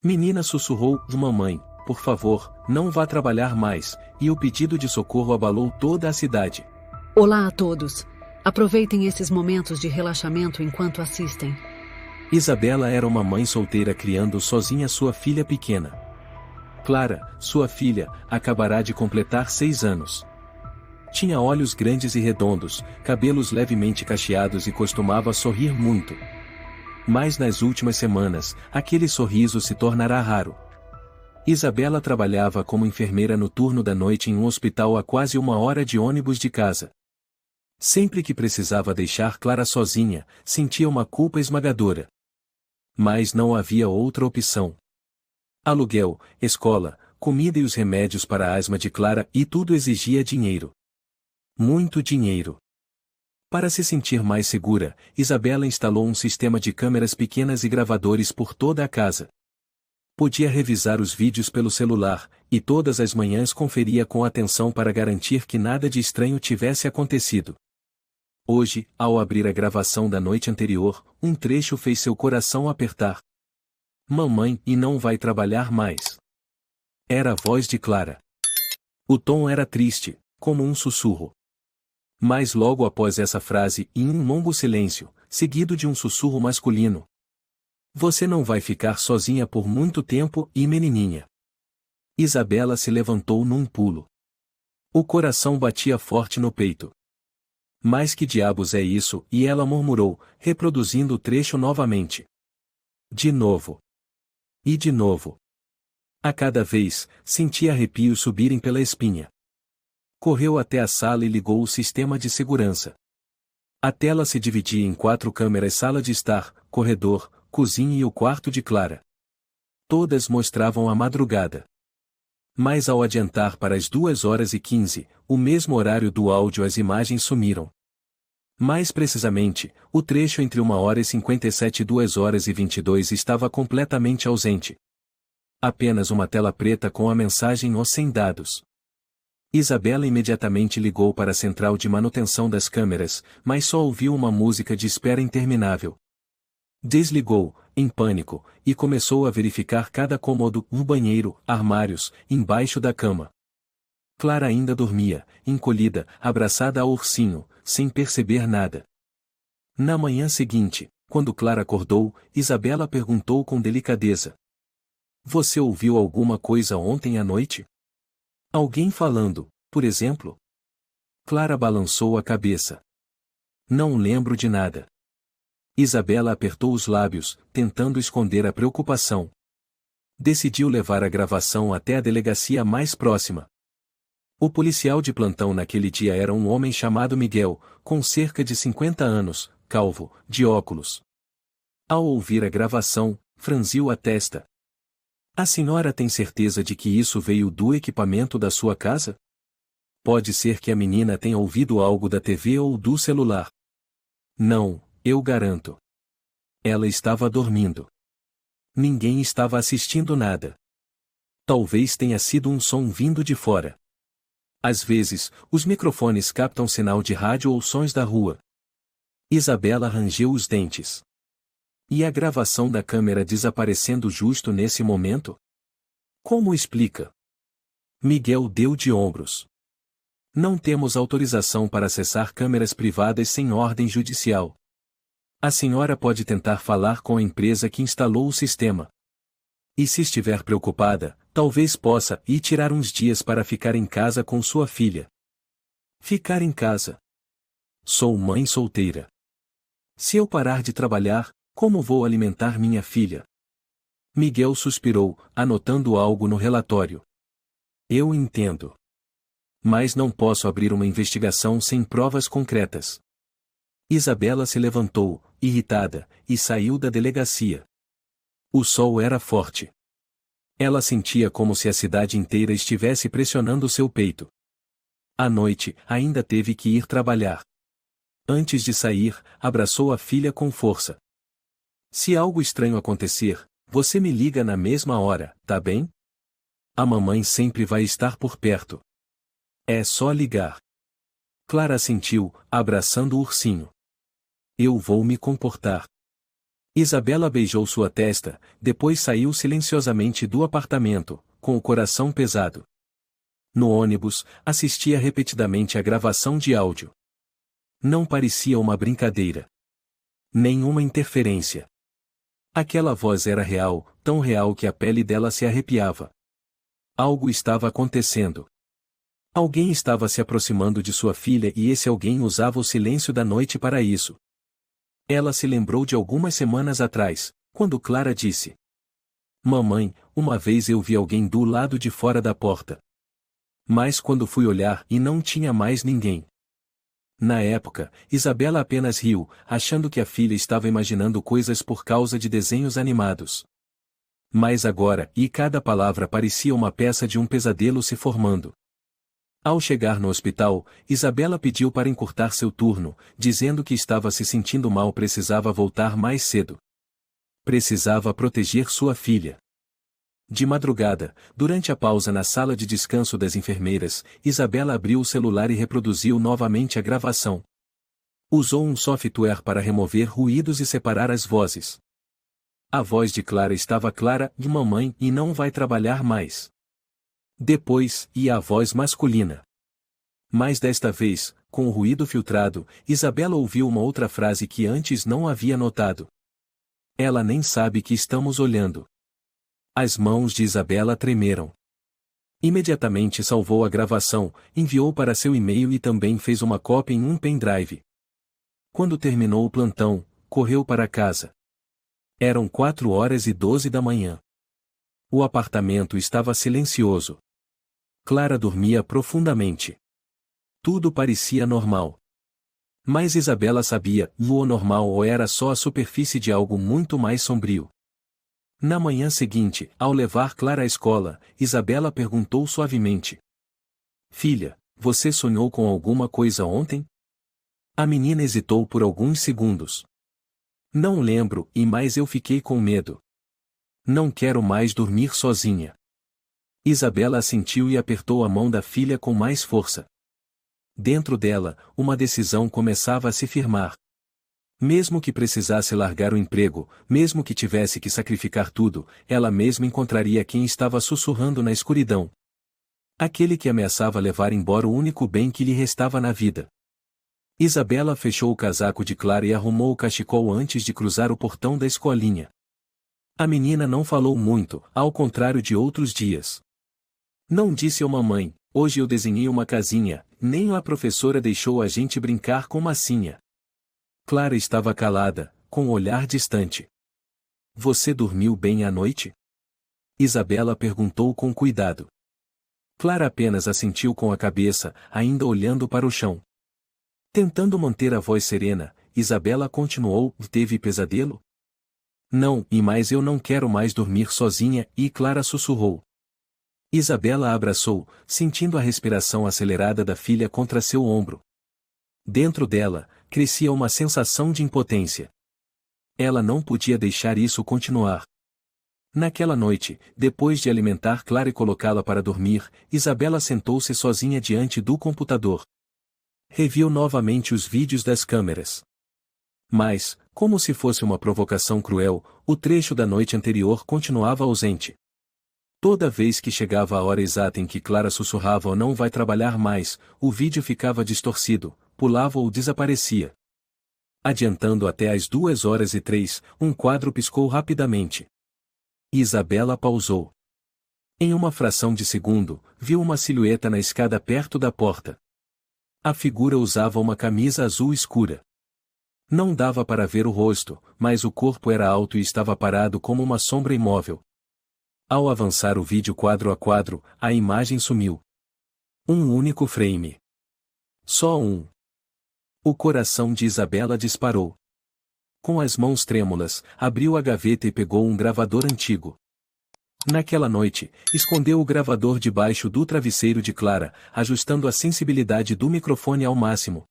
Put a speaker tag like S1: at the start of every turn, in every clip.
S1: Menina sussurrou, mamãe, por favor, não vá trabalhar mais, e o pedido de socorro abalou toda a cidade.
S2: Olá a todos. Aproveitem esses momentos de relaxamento enquanto assistem.
S1: Isabela era uma mãe solteira criando sozinha sua filha pequena. Clara, sua filha, acabará de completar 6 anos. Tinha olhos grandes e redondos, cabelos levemente cacheados e costumava sorrir muito. Mas nas últimas semanas, aquele sorriso se tornará raro. Isabela trabalhava como enfermeira no turno da noite em um hospital a quase 1 hora de ônibus de casa. Sempre que precisava deixar Clara sozinha, sentia uma culpa esmagadora. Mas não havia outra opção. Aluguel, escola, comida e os remédios para a asma de Clara, e tudo exigia dinheiro. Muito dinheiro. Para se sentir mais segura, Isabela instalou um sistema de câmeras pequenas e gravadores por toda a casa. Podia revisar os vídeos pelo celular, e todas as manhãs conferia com atenção para garantir que nada de estranho tivesse acontecido. Hoje, ao abrir a gravação da noite anterior, um trecho fez seu coração apertar. Mamãe, e não vai trabalhar mais. Era a voz de Clara. O tom era triste, como um sussurro. Mas logo após essa frase, em um longo silêncio, seguido de um sussurro masculino. Você não vai ficar sozinha por muito tempo, e menininha. Isabela se levantou num pulo. O coração batia forte no peito. Mas que diabos é isso? E ela murmurou, reproduzindo o trecho novamente. De novo. E de novo. A cada vez, sentia arrepios subirem pela espinha. Correu até a sala e ligou o sistema de segurança. A tela se dividia em 4 câmeras: sala de estar, corredor, cozinha e o quarto de Clara. Todas mostravam a madrugada. Mas ao adiantar para as 2h15, o mesmo horário do áudio, as imagens sumiram. Mais precisamente, o trecho entre 1h57 e 2h22 estava completamente ausente. Apenas uma tela preta com a mensagem "Os sem dados". Isabela imediatamente ligou para a central de manutenção das câmeras, mas só ouviu uma música de espera interminável. Desligou, em pânico, e começou a verificar cada cômodo, um banheiro, armários, embaixo da cama. Clara ainda dormia, encolhida, abraçada ao ursinho, sem perceber nada. Na manhã seguinte, quando Clara acordou, Isabela perguntou com delicadeza: Você ouviu alguma coisa ontem à noite? Alguém falando, por exemplo? Clara balançou a cabeça. Não lembro de nada. Isabela apertou os lábios, tentando esconder a preocupação. Decidiu levar a gravação até a delegacia mais próxima. O policial de plantão naquele dia era um homem chamado Miguel, com cerca de 50 anos, calvo, de óculos. Ao ouvir a gravação, franziu a testa. A senhora tem certeza de que isso veio do equipamento da sua casa? Pode ser que a menina tenha ouvido algo da TV ou do celular. Não, eu garanto. Ela estava dormindo. Ninguém estava assistindo nada. Talvez tenha sido um som vindo de fora. Às vezes, os microfones captam sinal de rádio ou sons da rua. Isabela rangeu os dentes. E a gravação da câmera desaparecendo justo nesse momento? Como explica? Miguel deu de ombros. Não temos autorização para acessar câmeras privadas sem ordem judicial. A senhora pode tentar falar com a empresa que instalou o sistema. E se estiver preocupada, talvez possa ir tirar uns dias para ficar em casa com sua filha. Ficar em casa. Sou mãe solteira. Se eu parar de trabalhar, como vou alimentar minha filha? Miguel suspirou, anotando algo no relatório. Eu entendo. Mas não posso abrir uma investigação sem provas concretas. Isabela se levantou, irritada, e saiu da delegacia. O sol era forte. Ela sentia como se a cidade inteira estivesse pressionando seu peito. À noite, ainda teve que ir trabalhar. Antes de sair, abraçou a filha com força. Se algo estranho acontecer, você me liga na mesma hora, tá bem? A mamãe sempre vai estar por perto. É só ligar. Clara assentiu, abraçando o ursinho. Eu vou me comportar. Isabela beijou sua testa, depois saiu silenciosamente do apartamento, com o coração pesado. No ônibus, assistia repetidamente à gravação de áudio. Não parecia uma brincadeira. Nenhuma interferência. Aquela voz era real, tão real que a pele dela se arrepiava. Algo estava acontecendo. Alguém estava se aproximando de sua filha e esse alguém usava o silêncio da noite para isso. Ela se lembrou de algumas semanas atrás, quando Clara disse: "Mamãe, uma vez eu vi alguém do lado de fora da porta. Mas quando fui olhar e não tinha mais ninguém." Na época, Isabela apenas riu, achando que a filha estava imaginando coisas por causa de desenhos animados. Mas agora, e cada palavra parecia uma peça de um pesadelo se formando. Ao chegar no hospital, Isabela pediu para encurtar seu turno, dizendo que estava se sentindo mal, precisava voltar mais cedo. Precisava proteger sua filha. De madrugada, durante a pausa na sala de descanso das enfermeiras, Isabela abriu o celular e reproduziu novamente a gravação. Usou um software para remover ruídos e separar as vozes. A voz de Clara estava clara: "De mamãe, e não vai trabalhar mais." Depois, ia a voz masculina. Mas desta vez, com o ruído filtrado, Isabela ouviu uma outra frase que antes não havia notado. "Ela nem sabe que estamos olhando." As mãos de Isabela tremeram. Imediatamente salvou a gravação, enviou para seu e-mail e também fez uma cópia em um pendrive. Quando terminou o plantão, correu para casa. Eram 4h12 da manhã. O apartamento estava silencioso. Clara dormia profundamente. Tudo parecia normal. Mas Isabela sabia, o normal ou era só a superfície de algo muito mais sombrio. Na manhã seguinte, ao levar Clara à escola, Isabela perguntou suavemente: "Filha, você sonhou com alguma coisa ontem?" A menina hesitou por alguns segundos. "Não lembro, mas eu fiquei com medo. Não quero mais dormir sozinha." Isabela assentiu e apertou a mão da filha com mais força. Dentro dela, uma decisão começava a se firmar. Mesmo que precisasse largar o emprego, mesmo que tivesse que sacrificar tudo, ela mesma encontraria quem estava sussurrando na escuridão. Aquele que ameaçava levar embora o único bem que lhe restava na vida. Isabela fechou o casaco de Clara e arrumou o cachecol antes de cruzar o portão da escolinha. A menina não falou muito, ao contrário de outros dias. Não disse à mamãe: "Hoje eu desenhei uma casinha", nem a professora deixou a gente brincar com massinha. Clara estava calada, com o olhar distante. "Você dormiu bem à noite?" Isabela perguntou com cuidado. Clara apenas assentiu com a cabeça, ainda olhando para o chão. Tentando manter a voz serena, Isabela continuou: "Teve pesadelo?" "Não, mas eu não quero mais dormir sozinha", e Clara sussurrou. Isabela a abraçou, sentindo a respiração acelerada da filha contra seu ombro. Dentro dela, crescia uma sensação de impotência. Ela não podia deixar isso continuar. Naquela noite, depois de alimentar Clara e colocá-la para dormir, Isabela sentou-se sozinha diante do computador. Reviu novamente os vídeos das câmeras. Mas, como se fosse uma provocação cruel, o trecho da noite anterior continuava ausente. Toda vez que chegava a hora exata em que Clara sussurrava: "Ou não vai trabalhar mais", o vídeo ficava distorcido, pulava ou desaparecia. Adiantando até às 2h03, um quadro piscou rapidamente. Isabela pausou. Em uma fração de segundo, viu uma silhueta na escada perto da porta. A figura usava uma camisa azul escura. Não dava para ver o rosto, mas o corpo era alto e estava parado como uma sombra imóvel. Ao avançar o vídeo quadro a quadro, a imagem sumiu. Um único frame. Só um. O coração de Isabela disparou. Com as mãos trêmulas, abriu a gaveta e pegou um gravador antigo. Naquela noite, escondeu o gravador debaixo do travesseiro de Clara, ajustando a sensibilidade do microfone ao máximo.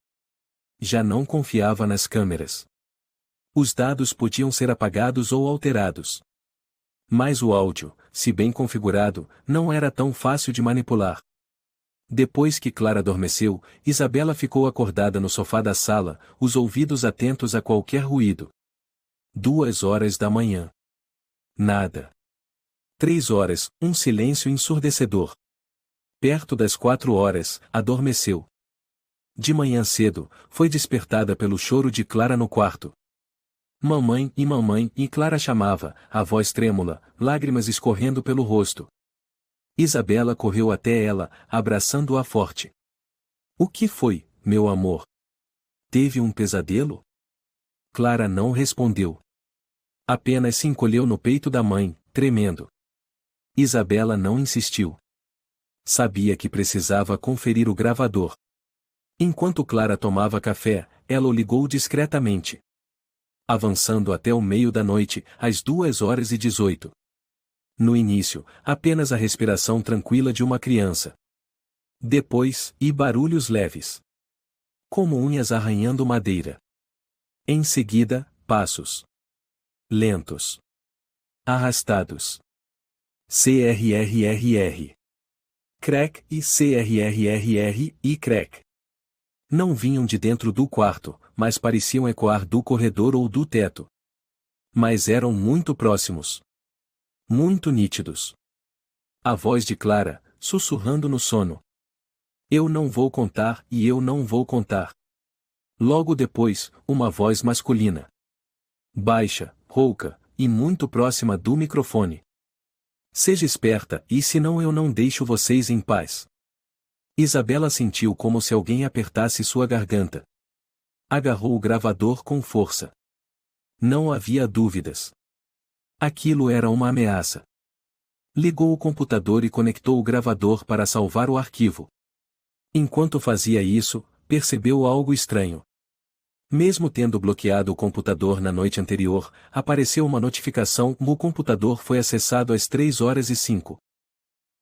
S1: Já não confiava nas câmeras. Os dados podiam ser apagados ou alterados. Mas o áudio, se bem configurado, não era tão fácil de manipular. Depois que Clara adormeceu, Isabela ficou acordada no sofá da sala, os ouvidos atentos a qualquer ruído. 2 horas da manhã. Nada. 3 horas, um silêncio ensurdecedor. Perto das 4 horas, adormeceu. De manhã cedo, foi despertada pelo choro de Clara no quarto. Mamãe, e Clara chamava, a voz trêmula, lágrimas escorrendo pelo rosto. Isabela correu até ela, abraçando-a forte. O que foi, meu amor? Teve um pesadelo? Clara não respondeu. Apenas se encolheu no peito da mãe, tremendo. Isabela não insistiu. Sabia que precisava conferir o gravador. Enquanto Clara tomava café, ela o ligou discretamente. Avançando até o meio da noite, às 2h18. No início, apenas a respiração tranquila de uma criança. Depois, barulhos leves. Como unhas arranhando madeira. Em seguida, passos. Lentos. Arrastados. CRRRR. Crack e CRRRR e crack. Não vinham de dentro do quarto, mas pareciam ecoar do corredor ou do teto. Mas eram muito próximos. Muito nítidos. A voz de Clara, sussurrando no sono. Eu não vou contar e eu não vou contar. Logo depois, uma voz masculina. Baixa, rouca, e muito próxima do microfone. Seja esperta, e senão eu não deixo vocês em paz. Isabela sentiu como se alguém apertasse sua garganta. Agarrou o gravador com força. Não havia dúvidas. Aquilo era uma ameaça. Ligou o computador e conectou o gravador para salvar o arquivo. Enquanto fazia isso, percebeu algo estranho. Mesmo tendo bloqueado o computador na noite anterior, apareceu uma notificação: o computador foi acessado às 3h05.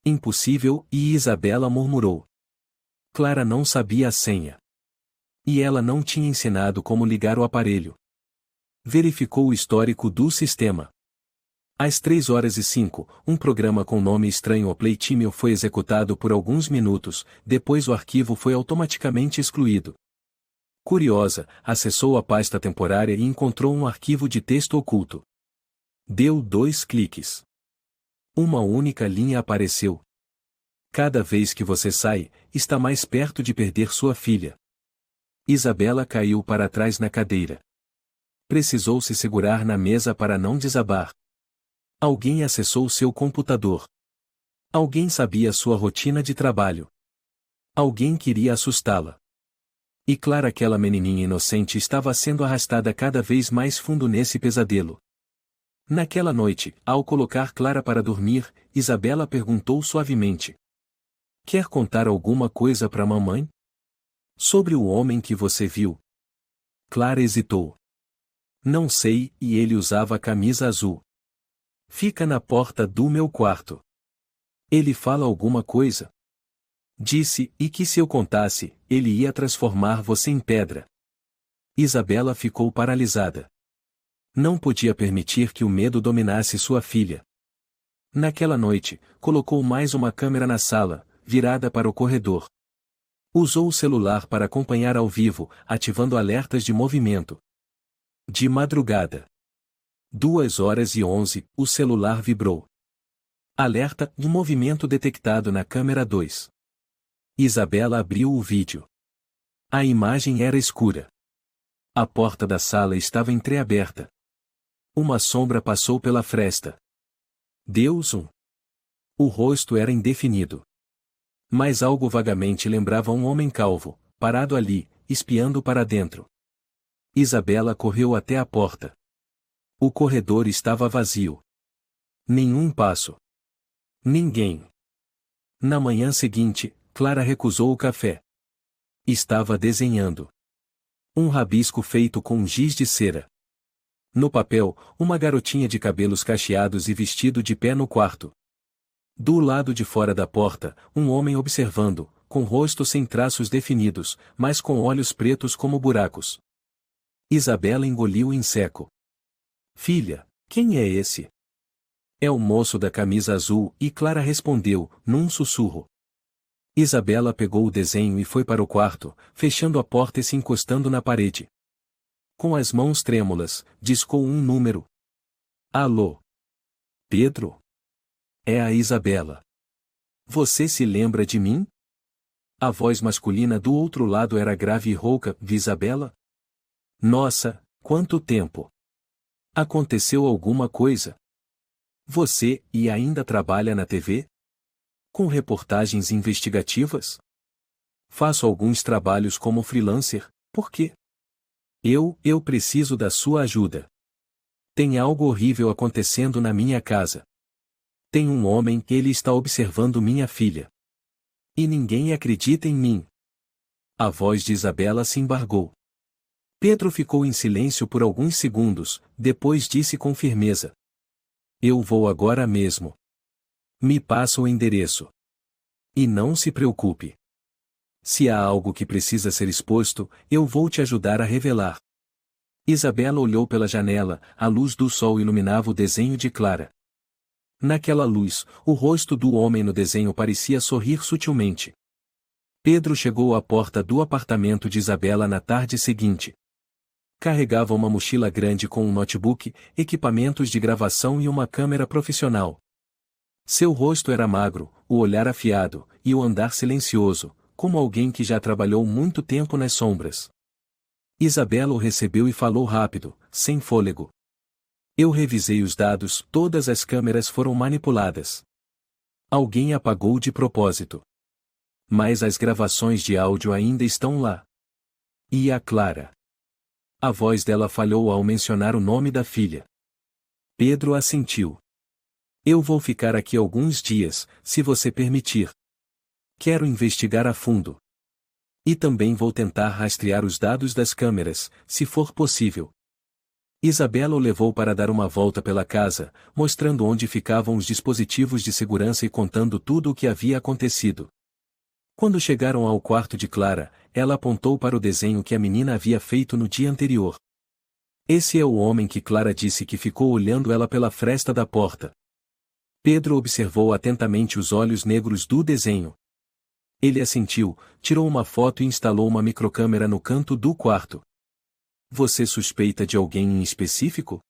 S1: Impossível, e Isabela murmurou. Clara não sabia a senha. E ela não tinha ensinado como ligar o aparelho. Verificou o histórico do sistema. Às 3h05, um programa com nome estranho o Playtime foi executado por alguns minutos, depois o arquivo foi automaticamente excluído. Curiosa, acessou a pasta temporária e encontrou um arquivo de texto oculto. Deu 2 cliques. Uma única linha apareceu. Cada vez que você sai, está mais perto de perder sua filha. Isabela caiu para trás na cadeira. Precisou se segurar na mesa para não desabar. Alguém acessou seu computador. Alguém sabia sua rotina de trabalho. Alguém queria assustá-la. E Clara, aquela menininha inocente, estava sendo arrastada cada vez mais fundo nesse pesadelo. Naquela noite, ao colocar Clara para dormir, Isabela perguntou suavemente. Quer contar alguma coisa para mamãe? Sobre o homem que você viu? Clara hesitou. Não sei, e ele usava camisa azul. Fica na porta do meu quarto. Ele fala alguma coisa? Disse, e que se eu contasse, ele ia transformar você em pedra. Isabela ficou paralisada. Não podia permitir que o medo dominasse sua filha. Naquela noite, colocou mais uma câmera na sala, virada para o corredor. Usou o celular para acompanhar ao vivo, ativando alertas de movimento. De madrugada. 2h11, o celular vibrou. Alerta, de movimento detectado na câmera 2. Isabela abriu o vídeo. A imagem era escura. A porta da sala estava entreaberta. Uma sombra passou pela fresta. Deus! O rosto era indefinido. Mas algo vagamente lembrava um homem calvo, parado ali, espiando para dentro. Isabela correu até a porta. O corredor estava vazio. Nenhum passo. Ninguém. Na manhã seguinte, Clara recusou o café. Estava desenhando. Um rabisco feito com giz de cera. No papel, uma garotinha de cabelos cacheados e vestido de pé no quarto. Do lado de fora da porta, um homem observando, com rosto sem traços definidos, mas com olhos pretos como buracos. Isabela engoliu em seco. Filha, quem é esse? É o moço da camisa azul, e Clara respondeu, num sussurro. Isabela pegou o desenho e foi para o quarto, fechando a porta e se encostando na parede. Com as mãos trêmulas, discou um número. Alô? Pedro? É a Isabela. Você se lembra de mim? A voz masculina do outro lado era grave e rouca. Isabela? Nossa, quanto tempo! Aconteceu alguma coisa? Você ainda trabalha na TV? Com reportagens investigativas? Faço alguns trabalhos como freelancer, por quê? Eu preciso da sua ajuda. Tem algo horrível acontecendo na minha casa. Tem um homem, ele está observando minha filha. E ninguém acredita em mim. A voz de Isabela se embargou. Pedro ficou em silêncio por alguns segundos, depois disse com firmeza. Eu vou agora mesmo. Me passa o endereço. E não se preocupe. Se há algo que precisa ser exposto, eu vou te ajudar a revelar. Isabela olhou pela janela, a luz do sol iluminava o desenho de Clara. Naquela luz, o rosto do homem no desenho parecia sorrir sutilmente. Pedro chegou à porta do apartamento de Isabela na tarde seguinte. Carregava uma mochila grande com um notebook, equipamentos de gravação e uma câmera profissional. Seu rosto era magro, o olhar afiado, e o andar silencioso, como alguém que já trabalhou muito tempo nas sombras. Isabela o recebeu e falou rápido, sem fôlego. Eu revisei os dados, todas as câmeras foram manipuladas. Alguém apagou de propósito. Mas as gravações de áudio ainda estão lá. E a Clara? A voz dela falhou ao mencionar o nome da filha. Pedro assentiu. Eu vou ficar aqui alguns dias, se você permitir. Quero investigar a fundo. E também vou tentar rastrear os dados das câmeras, se for possível. Isabela o levou para dar uma volta pela casa, mostrando onde ficavam os dispositivos de segurança e contando tudo o que havia acontecido. Quando chegaram ao quarto de Clara, ela apontou para o desenho que a menina havia feito no dia anterior. Esse é o homem que Clara disse que ficou olhando ela pela fresta da porta. Pedro observou atentamente os olhos negros do desenho. Ele assentiu, tirou uma foto e instalou uma microcâmera no canto do quarto. Você suspeita de alguém em específico?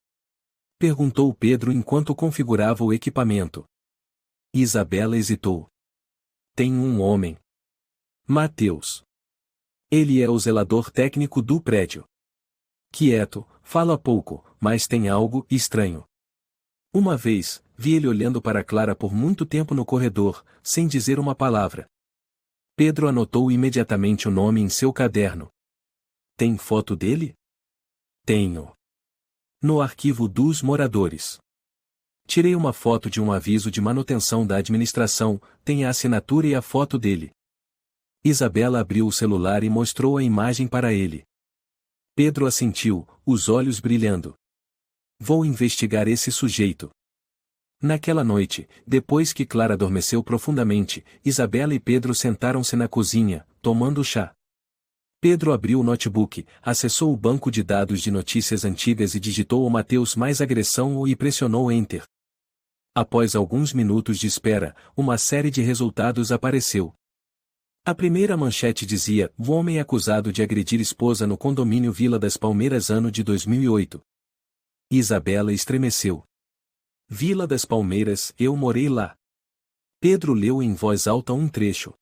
S1: Perguntou Pedro enquanto configurava o equipamento. Isabela hesitou. Tem um homem. Mateus. Ele é o zelador técnico do prédio. Quieto, fala pouco, mas tem algo estranho. Uma vez, vi ele olhando para Clara por muito tempo no corredor, sem dizer uma palavra. Pedro anotou imediatamente o nome em seu caderno. Tem foto dele? Tenho. No arquivo dos moradores. Tirei uma foto de um aviso de manutenção da administração, tem a assinatura e a foto dele. Isabela abriu o celular e mostrou a imagem para ele. Pedro assentiu, os olhos brilhando. Vou investigar esse sujeito. Naquela noite, depois que Clara adormeceu profundamente, Isabela e Pedro sentaram-se na cozinha, tomando chá. Pedro abriu o notebook, acessou o banco de dados de notícias antigas e digitou o Mateus mais agressão e pressionou Enter. Após alguns minutos de espera, uma série de resultados apareceu. A primeira manchete dizia: o homem acusado de agredir esposa no condomínio Vila das Palmeiras ano de 2008. Isabela estremeceu. Vila das Palmeiras, eu morei lá. Pedro leu em voz alta um trecho.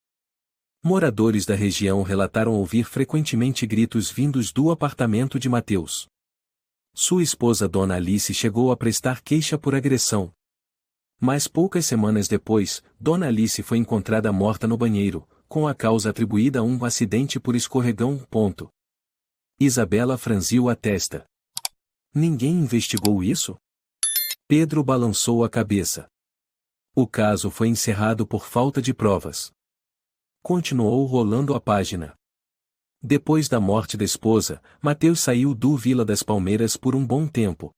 S1: Moradores da região relataram ouvir frequentemente gritos vindos do apartamento de Mateus. Sua esposa Dona Alice chegou a prestar queixa por agressão. Mas poucas semanas depois, Dona Alice foi encontrada morta no banheiro, com a causa atribuída a um acidente por escorregão. Isabela franziu a testa. Ninguém investigou isso? Pedro balançou a cabeça. O caso foi encerrado por falta de provas. Continuou rolando a página. Depois da morte da esposa, Mateus saiu do Vila das Palmeiras por um bom tempo.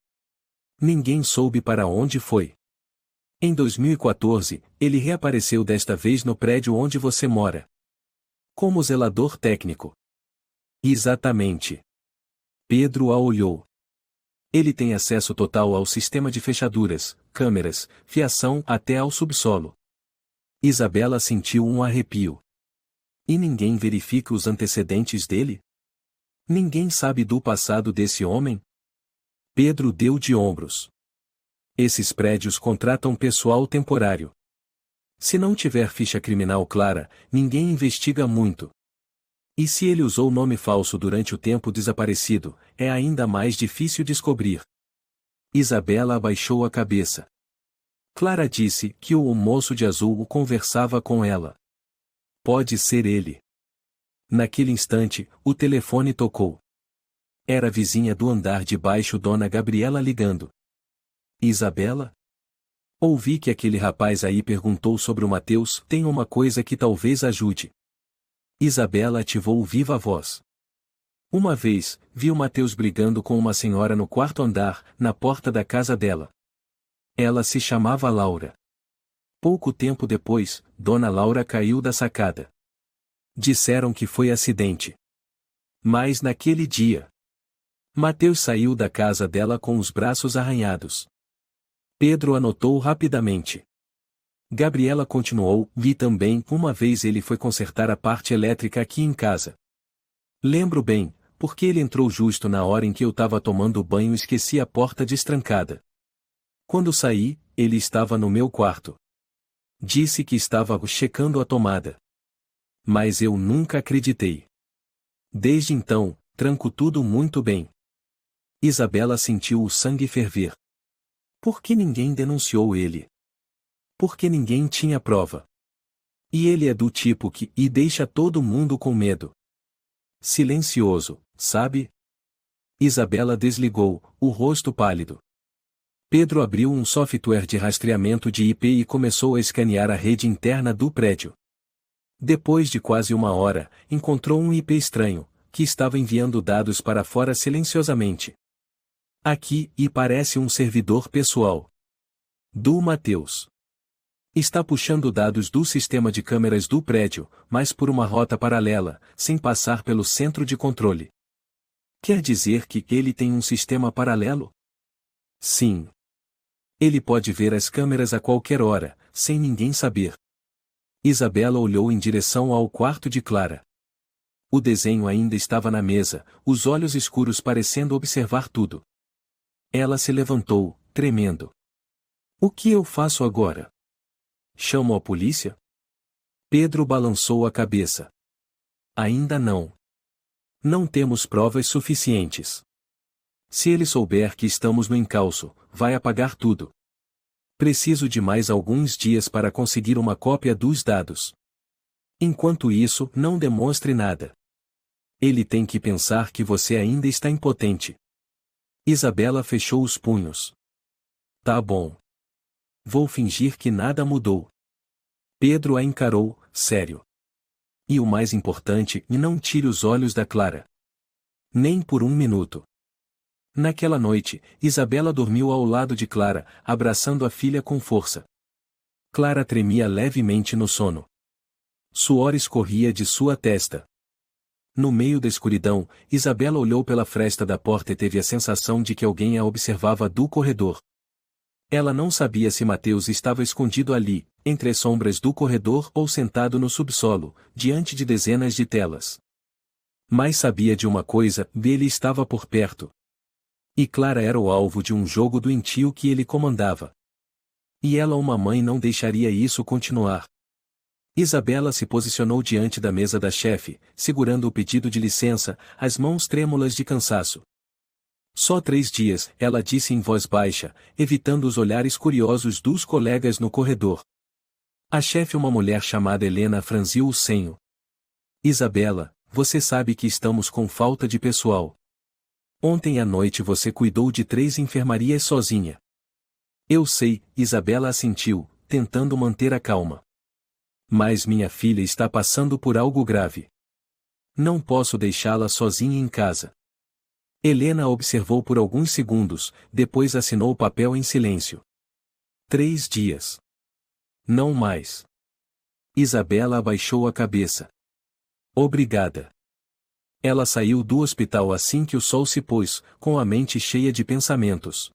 S1: Ninguém soube para onde foi. Em 2014, ele reapareceu desta vez no prédio onde você mora. Como zelador técnico. Exatamente. Pedro a olhou. Ele tem acesso total ao sistema de fechaduras, câmeras, fiação até ao subsolo. Isabela sentiu um arrepio. E ninguém verifica os antecedentes dele? Ninguém sabe do passado desse homem? Pedro deu de ombros. Esses prédios contratam pessoal temporário. Se não tiver ficha criminal clara, ninguém investiga muito. E se ele usou nome falso durante o tempo desaparecido, é ainda mais difícil descobrir. Isabela abaixou a cabeça. Clara disse que o moço de azul conversava com ela. Pode ser ele. Naquele instante, o telefone tocou. Era a vizinha do andar de baixo, Dona Gabriela, ligando. Isabela? Ouvi que aquele rapaz aí perguntou sobre o Mateus, tem uma coisa que talvez ajude. Isabela ativou o viva voz. Uma vez, vi o Mateus brigando com uma senhora no quarto andar, na porta da casa dela. Ela se chamava Laura. Pouco tempo depois, Dona Laura caiu da sacada. Disseram que foi acidente. Mas naquele dia, Mateus saiu da casa dela com os braços arranhados. Pedro anotou rapidamente. Gabriela continuou, vi também, uma vez ele foi consertar a parte elétrica aqui em casa. Lembro bem, porque ele entrou justo na hora em que eu estava tomando banho e esqueci a porta destrancada. Quando saí, ele estava no meu quarto. Disse que estava checando a tomada. Mas eu nunca acreditei. Desde então, tranco tudo muito bem. Isabela sentiu o sangue ferver. Por que ninguém denunciou ele? Porque ninguém tinha prova. E ele é do tipo que deixa todo mundo com medo. Silencioso, sabe? Isabela desligou, o rosto pálido. Pedro abriu um software de rastreamento de IP e começou a escanear a rede interna do prédio. Depois de quase uma hora, encontrou um IP estranho, que estava enviando dados para fora silenciosamente. Aqui, e parece um servidor pessoal do Mateus. Está puxando dados do sistema de câmeras do prédio, mas por uma rota paralela, sem passar pelo centro de controle. Quer dizer que ele tem um sistema paralelo? Sim. Ele pode ver as câmeras a qualquer hora, sem ninguém saber. Isabela olhou em direção ao quarto de Clara. O desenho ainda estava na mesa, os olhos escuros parecendo observar tudo. Ela se levantou, tremendo. O que eu faço agora? Chamo a polícia? Pedro balançou a cabeça. Ainda não. Não temos provas suficientes. Se ele souber que estamos no encalço, vai apagar tudo. Preciso de mais alguns dias para conseguir uma cópia dos dados. Enquanto isso, não demonstre nada. Ele tem que pensar que você ainda está impotente. Isabela fechou os punhos. Tá bom. Vou fingir que nada mudou. Pedro a encarou, sério. E o mais importante, não tire os olhos da Clara. Nem por um minuto. Naquela noite, Isabela dormiu ao lado de Clara, abraçando a filha com força. Clara tremia levemente no sono. Suor escorria de sua testa. No meio da escuridão, Isabela olhou pela fresta da porta e teve a sensação de que alguém a observava do corredor. Ela não sabia se Mateus estava escondido ali, entre as sombras do corredor ou sentado no subsolo, diante de dezenas de telas. Mas sabia de uma coisa, ele estava por perto. E Clara era o alvo de um jogo doentio que ele comandava. E ela, uma mãe, não deixaria isso continuar. Isabela se posicionou diante da mesa da chefe, segurando o pedido de licença, as mãos trêmulas de cansaço. Só 3 dias, ela disse em voz baixa, evitando os olhares curiosos dos colegas no corredor. A chefe, uma mulher chamada Helena, franziu o senho. Isabela, você sabe que estamos com falta de pessoal. Ontem à noite você cuidou de 3 enfermarias sozinha. Eu sei, Isabela assentiu, tentando manter a calma. Mas minha filha está passando por algo grave. Não posso deixá-la sozinha em casa. Helena a observou por alguns segundos, depois assinou o papel em silêncio. 3 dias. Não mais. Isabela abaixou a cabeça. Obrigada. Ela saiu do hospital assim que o sol se pôs, com a mente cheia de pensamentos.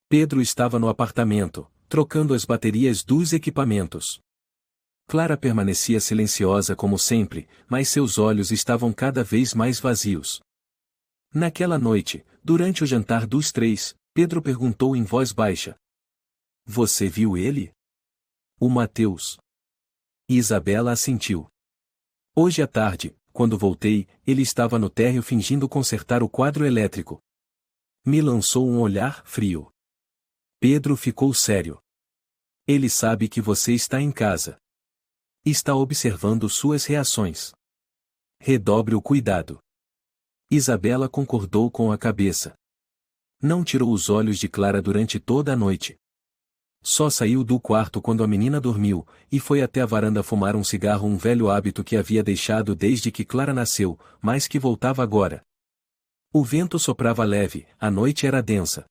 S1: Pedro estava no apartamento, trocando as baterias dos equipamentos. Clara permanecia silenciosa como sempre, mas seus olhos estavam cada vez mais vazios. Naquela noite, durante o jantar dos três, Pedro perguntou em voz baixa: Você viu ele? O Mateus. E Isabela assentiu. Hoje à tarde, quando voltei, ele estava no térreo fingindo consertar o quadro elétrico. Me lançou um olhar frio. Pedro ficou sério. Ele sabe que você está em casa. Está observando suas reações. Redobre o cuidado. Isabela concordou com a cabeça. Não tirou os olhos de Clara durante toda a noite. Só saiu do quarto quando a menina dormiu, e foi até a varanda fumar um cigarro, um velho hábito que havia deixado desde que Clara nasceu, mas que voltava agora. O vento soprava leve, a noite era densa.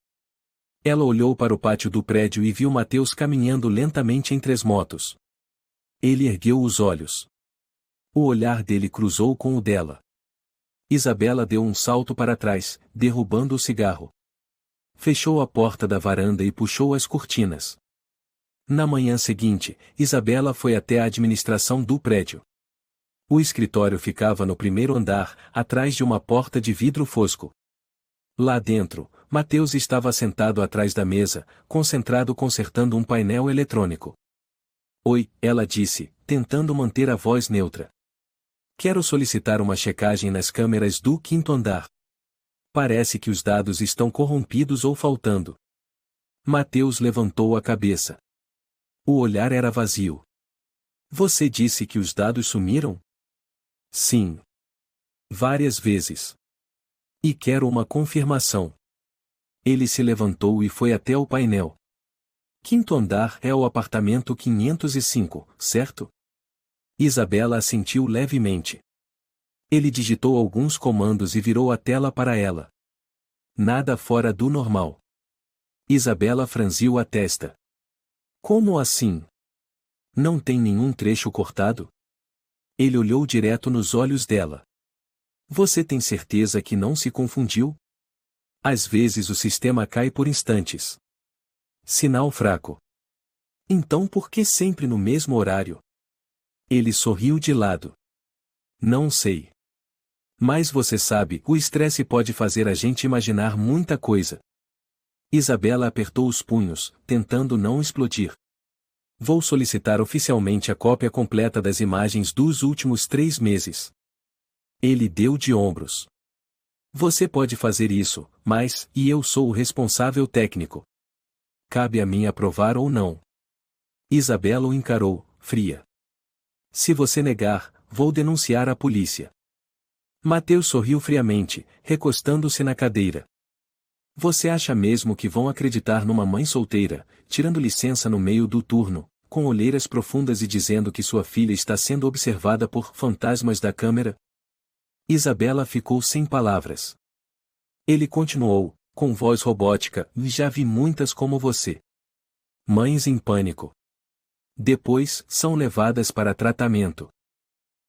S1: Ela olhou para o pátio do prédio e viu Mateus caminhando lentamente entre as motos. Ele ergueu os olhos. O olhar dele cruzou com o dela. Isabela deu um salto para trás, derrubando o cigarro. Fechou a porta da varanda e puxou as cortinas. Na manhã seguinte, Isabela foi até a administração do prédio. O escritório ficava no primeiro andar, atrás de uma porta de vidro fosco. Lá dentro, Mateus estava sentado atrás da mesa, concentrado consertando um painel eletrônico. Oi, ela disse, tentando manter a voz neutra. Quero solicitar uma checagem nas câmeras do quinto andar. Parece que os dados estão corrompidos ou faltando. Mateus levantou a cabeça. O olhar era vazio. Você disse que os dados sumiram? Sim. Várias vezes. E quero uma confirmação. Ele se levantou e foi até o painel. Quinto andar é o apartamento 505, certo? Isabela assentiu levemente. Ele digitou alguns comandos e virou a tela para ela. Nada fora do normal. Isabela franziu a testa. Como assim? Não tem nenhum trecho cortado? Ele olhou direto nos olhos dela. Você tem certeza que não se confundiu? Às vezes o sistema cai por instantes. Sinal fraco. Então por que sempre no mesmo horário? Ele sorriu de lado. Não sei. Mas você sabe, o estresse pode fazer a gente imaginar muita coisa. Isabela apertou os punhos, tentando não explodir. Vou solicitar oficialmente a cópia completa das imagens dos últimos 3 meses. Ele deu de ombros. Você pode fazer isso, mas, e eu sou o responsável técnico. Cabe a mim aprovar ou não. Isabela o encarou, fria. Se você negar, vou denunciar a polícia. Mateus sorriu friamente, recostando-se na cadeira. Você acha mesmo que vão acreditar numa mãe solteira, tirando licença no meio do turno, com olheiras profundas e dizendo que sua filha está sendo observada por fantasmas da câmera? Isabela ficou sem palavras. Ele continuou, com voz robótica, já vi muitas como você. Mães em pânico. Depois, são levadas para tratamento.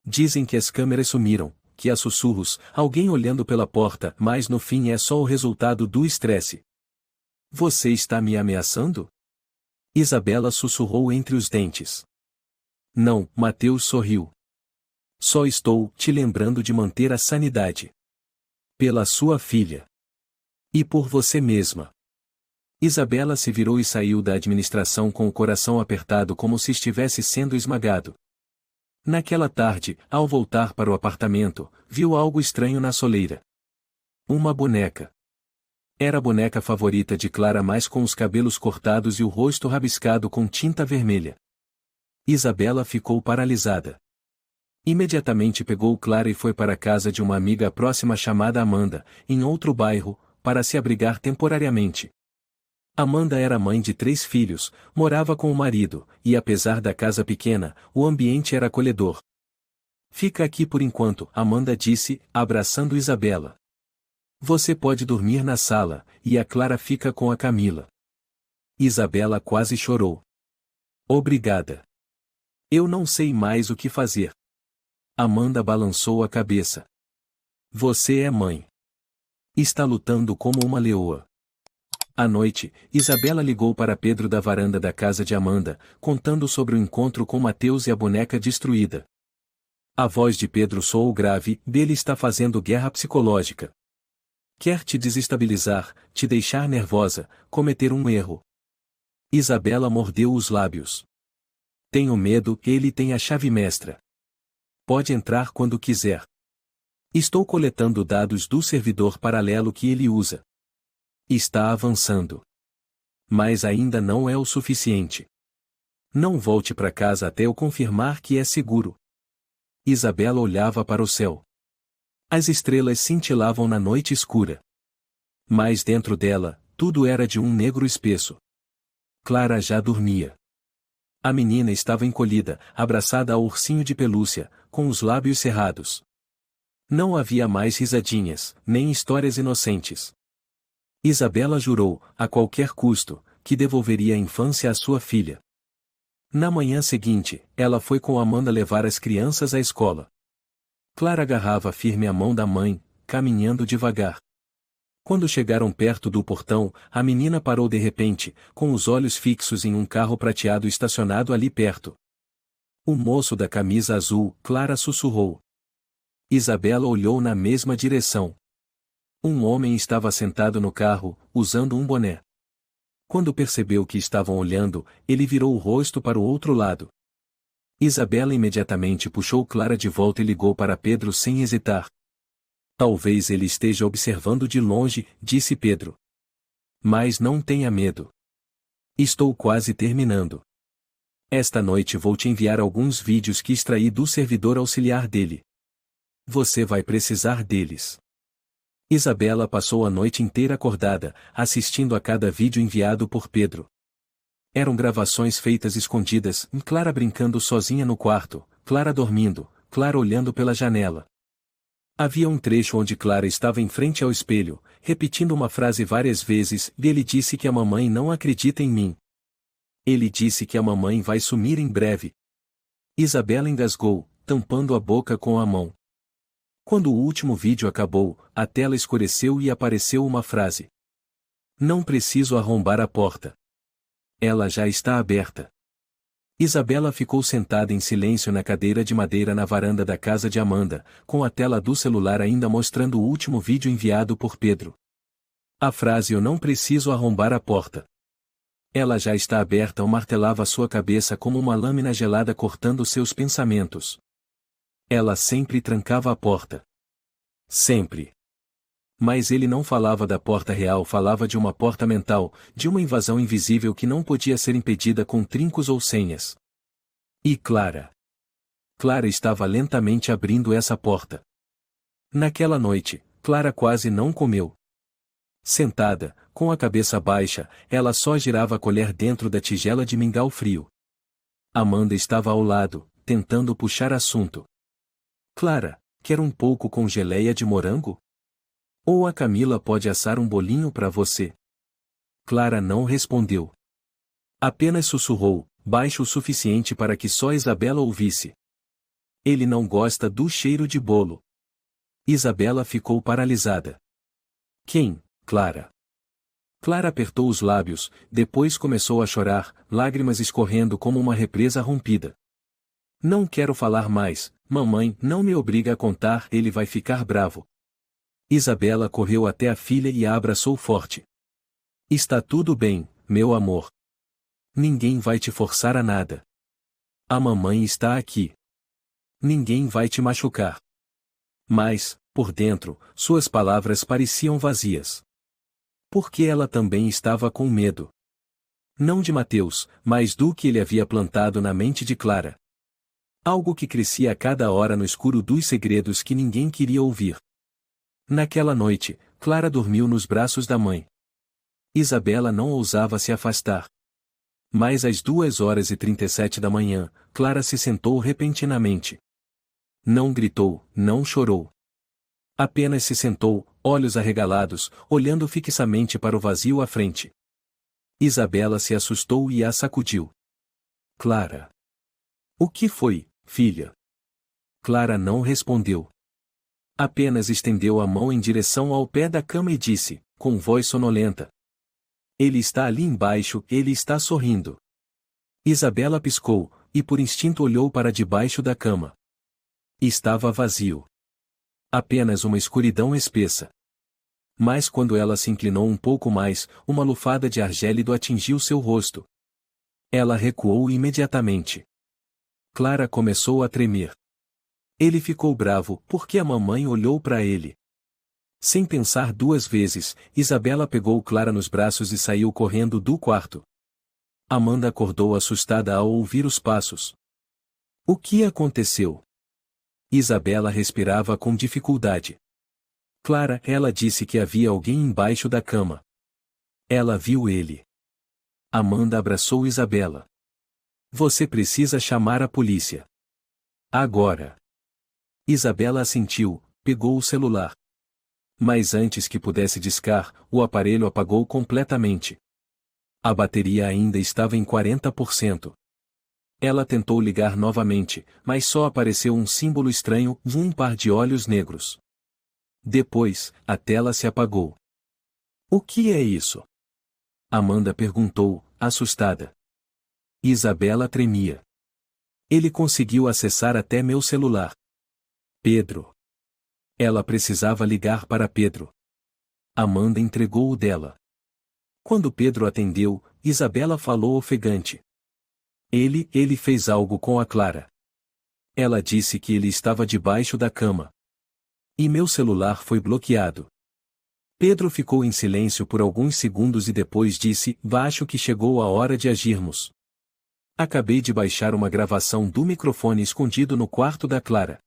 S1: Dizem que as câmeras sumiram, que há sussurros, alguém olhando pela porta, mas no fim é só o resultado do estresse. Você está me ameaçando? Isabela sussurrou entre os dentes. Não, Mateus sorriu. Só estou te lembrando de manter a sanidade. Pela sua filha. E por você mesma. Isabela se virou e saiu da administração com o coração apertado como se estivesse sendo esmagado. Naquela tarde, ao voltar para o apartamento, viu algo estranho na soleira. Uma boneca. Era a boneca favorita de Clara, mas com os cabelos cortados e o rosto rabiscado com tinta vermelha. Isabela ficou paralisada. Imediatamente pegou Clara e foi para a casa de uma amiga próxima chamada Amanda, em outro bairro, para se abrigar temporariamente. Amanda era mãe de 3 filhos, morava com o marido, e apesar da casa pequena, o ambiente era acolhedor. Fica aqui por enquanto, Amanda disse, abraçando Isabela. Você pode dormir na sala, e a Clara fica com a Camila. Isabela quase chorou. Obrigada. Eu não sei mais o que fazer. Amanda balançou a cabeça. Você é mãe. Está lutando como uma leoa. À noite, Isabela ligou para Pedro da varanda da casa de Amanda, contando sobre o encontro com Mateus e a boneca destruída. A voz de Pedro soou grave, dele está fazendo guerra psicológica. Quer te desestabilizar, te deixar nervosa, cometer um erro. Isabela mordeu os lábios. Tenho medo, ele tem a chave mestra. Pode entrar quando quiser. Estou coletando dados do servidor paralelo que ele usa. Está avançando. Mas ainda não é o suficiente. Não volte para casa até eu confirmar que é seguro. Isabela olhava para o céu. As estrelas cintilavam na noite escura. Mas dentro dela, tudo era de um negro espesso. Clara já dormia. A menina estava encolhida, abraçada ao ursinho de pelúcia, com os lábios cerrados. Não havia mais risadinhas, nem histórias inocentes. Isabela jurou, a qualquer custo, que devolveria a infância à sua filha. Na manhã seguinte, ela foi com Amanda levar as crianças à escola. Clara agarrava firme a mão da mãe, caminhando devagar. Quando chegaram perto do portão, a menina parou de repente, com os olhos fixos em um carro prateado estacionado ali perto. O moço da camisa azul, Clara sussurrou. Isabela olhou na mesma direção. Um homem estava sentado no carro, usando um boné. Quando percebeu que estavam olhando, ele virou o rosto para o outro lado. Isabela imediatamente puxou Clara de volta e ligou para Pedro sem hesitar. Talvez ele esteja observando de longe, disse Pedro. Mas não tenha medo. Estou quase terminando. Esta noite vou te enviar alguns vídeos que extraí do servidor auxiliar dele. Você vai precisar deles. Isabela passou a noite inteira acordada, assistindo a cada vídeo enviado por Pedro. Eram gravações feitas escondidas, Clara brincando sozinha no quarto, Clara dormindo, Clara olhando pela janela. Havia um trecho onde Clara estava em frente ao espelho, repetindo uma frase várias vezes, e ele disse que a mamãe não acredita em mim. Ele disse que a mamãe vai sumir em breve. Isabela engasgou, tampando a boca com a mão. Quando o último vídeo acabou, a tela escureceu e apareceu uma frase. Não preciso arrombar a porta. Ela já está aberta. Isabela ficou sentada em silêncio na cadeira de madeira na varanda da casa de Amanda, com a tela do celular ainda mostrando o último vídeo enviado por Pedro. A frase "eu não preciso arrombar a porta. Ela já está aberta" o martelava sua cabeça como uma lâmina gelada cortando seus pensamentos. Ela sempre trancava a porta. Sempre. Mas ele não falava da porta real, falava de uma porta mental, de uma invasão invisível que não podia ser impedida com trincos ou senhas. E Clara? Clara estava lentamente abrindo essa porta. Naquela noite, Clara quase não comeu. Sentada, com a cabeça baixa, ela só girava a colher dentro da tigela de mingau frio. Amanda estava ao lado, tentando puxar assunto. Clara, quer um pouco com geleia de morango? Ou a Camila pode assar um bolinho para você? Clara não respondeu. Apenas sussurrou, baixo o suficiente para que só Isabela ouvisse. Ele não gosta do cheiro de bolo. Isabela ficou paralisada. Quem, Clara? Clara apertou os lábios, depois começou a chorar, lágrimas escorrendo como uma represa rompida. Não quero falar mais, mamãe, não me obriga a contar, ele vai ficar bravo. Isabela correu até a filha e a abraçou forte. Está tudo bem, meu amor. Ninguém vai te forçar a nada. A mamãe está aqui. Ninguém vai te machucar. Mas, por dentro, suas palavras pareciam vazias. Porque ela também estava com medo. Não de Mateus, mas do que ele havia plantado na mente de Clara. Algo que crescia a cada hora no escuro dos segredos que ninguém queria ouvir. Naquela noite, Clara dormiu nos braços da mãe. Isabela não ousava se afastar. Mas às 2h37 da manhã, Clara se sentou repentinamente. Não gritou, não chorou. Apenas se sentou, olhos arregalados, olhando fixamente para o vazio à frente. Isabela se assustou e a sacudiu. Clara. O que foi, filha? Clara não respondeu. Apenas estendeu a mão em direção ao pé da cama e disse, com voz sonolenta. Ele está ali embaixo, ele está sorrindo. Isabela piscou, e por instinto olhou para debaixo da cama. Estava vazio. Apenas uma escuridão espessa. Mas quando ela se inclinou um pouco mais, uma lufada de ar gélido atingiu seu rosto. Ela recuou imediatamente. Clara começou a tremer. Ele ficou bravo porque a mamãe olhou para ele. Sem pensar duas vezes, Isabela pegou Clara nos braços e saiu correndo do quarto. Amanda acordou assustada ao ouvir os passos. O que aconteceu? Isabela respirava com dificuldade. Clara, ela disse que havia alguém embaixo da cama. Ela viu ele. Amanda abraçou Isabela. Você precisa chamar a polícia. Agora. Isabela assentiu, pegou o celular. Mas antes que pudesse discar, o aparelho apagou completamente. A bateria ainda estava em 40%. Ela tentou ligar novamente, mas só apareceu um símbolo estranho, um par de olhos negros. Depois, a tela se apagou. O que é isso? Amanda perguntou, assustada. Isabela tremia. Ele conseguiu acessar até meu celular. Pedro. Ela precisava ligar para Pedro. Amanda entregou o dela. Quando Pedro atendeu, Isabela falou ofegante. Ele fez algo com a Clara. Ela disse que ele estava debaixo da cama. E meu celular foi bloqueado. Pedro ficou em silêncio por alguns segundos e depois disse, acho que chegou a hora de agirmos. Acabei de baixar uma gravação do microfone escondido no quarto da Clara.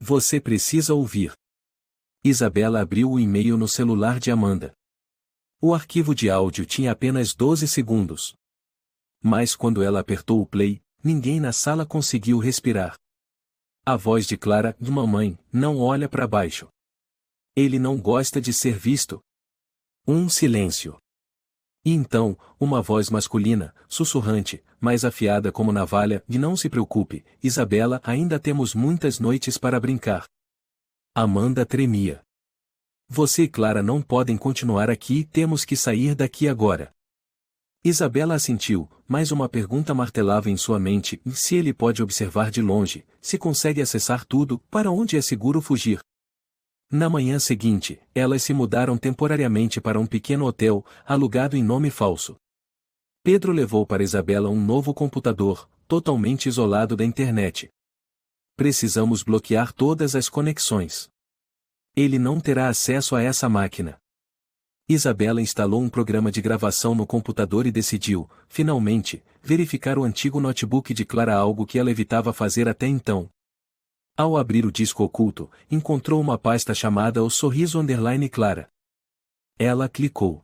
S1: Você precisa ouvir. Isabela abriu o e-mail no celular de Amanda. O arquivo de áudio tinha apenas 12 segundos. Mas quando ela apertou o play, ninguém na sala conseguiu respirar. A voz de Clara, mamãe, não olha para baixo. Ele não gosta de ser visto. Um silêncio. E então, uma voz masculina, sussurrante, mais afiada como navalha, e não se preocupe, Isabela, ainda temos muitas noites para brincar. Amanda tremia. Você e Clara não podem continuar aqui, temos que sair daqui agora. Isabela assentiu, mas uma pergunta martelava em sua mente, se ele pode observar de longe, se consegue acessar tudo, para onde é seguro fugir. Na manhã seguinte, elas se mudaram temporariamente para um pequeno hotel, alugado em nome falso. Pedro levou para Isabela um novo computador, totalmente isolado da internet. Precisamos bloquear todas as conexões. Ele não terá acesso a essa máquina. Isabela instalou um programa de gravação no computador e decidiu, finalmente, verificar o antigo notebook de Clara, algo que ela evitava fazer até então. Ao abrir o disco oculto, encontrou uma pasta chamada O Sorriso _ Clara. Ela clicou.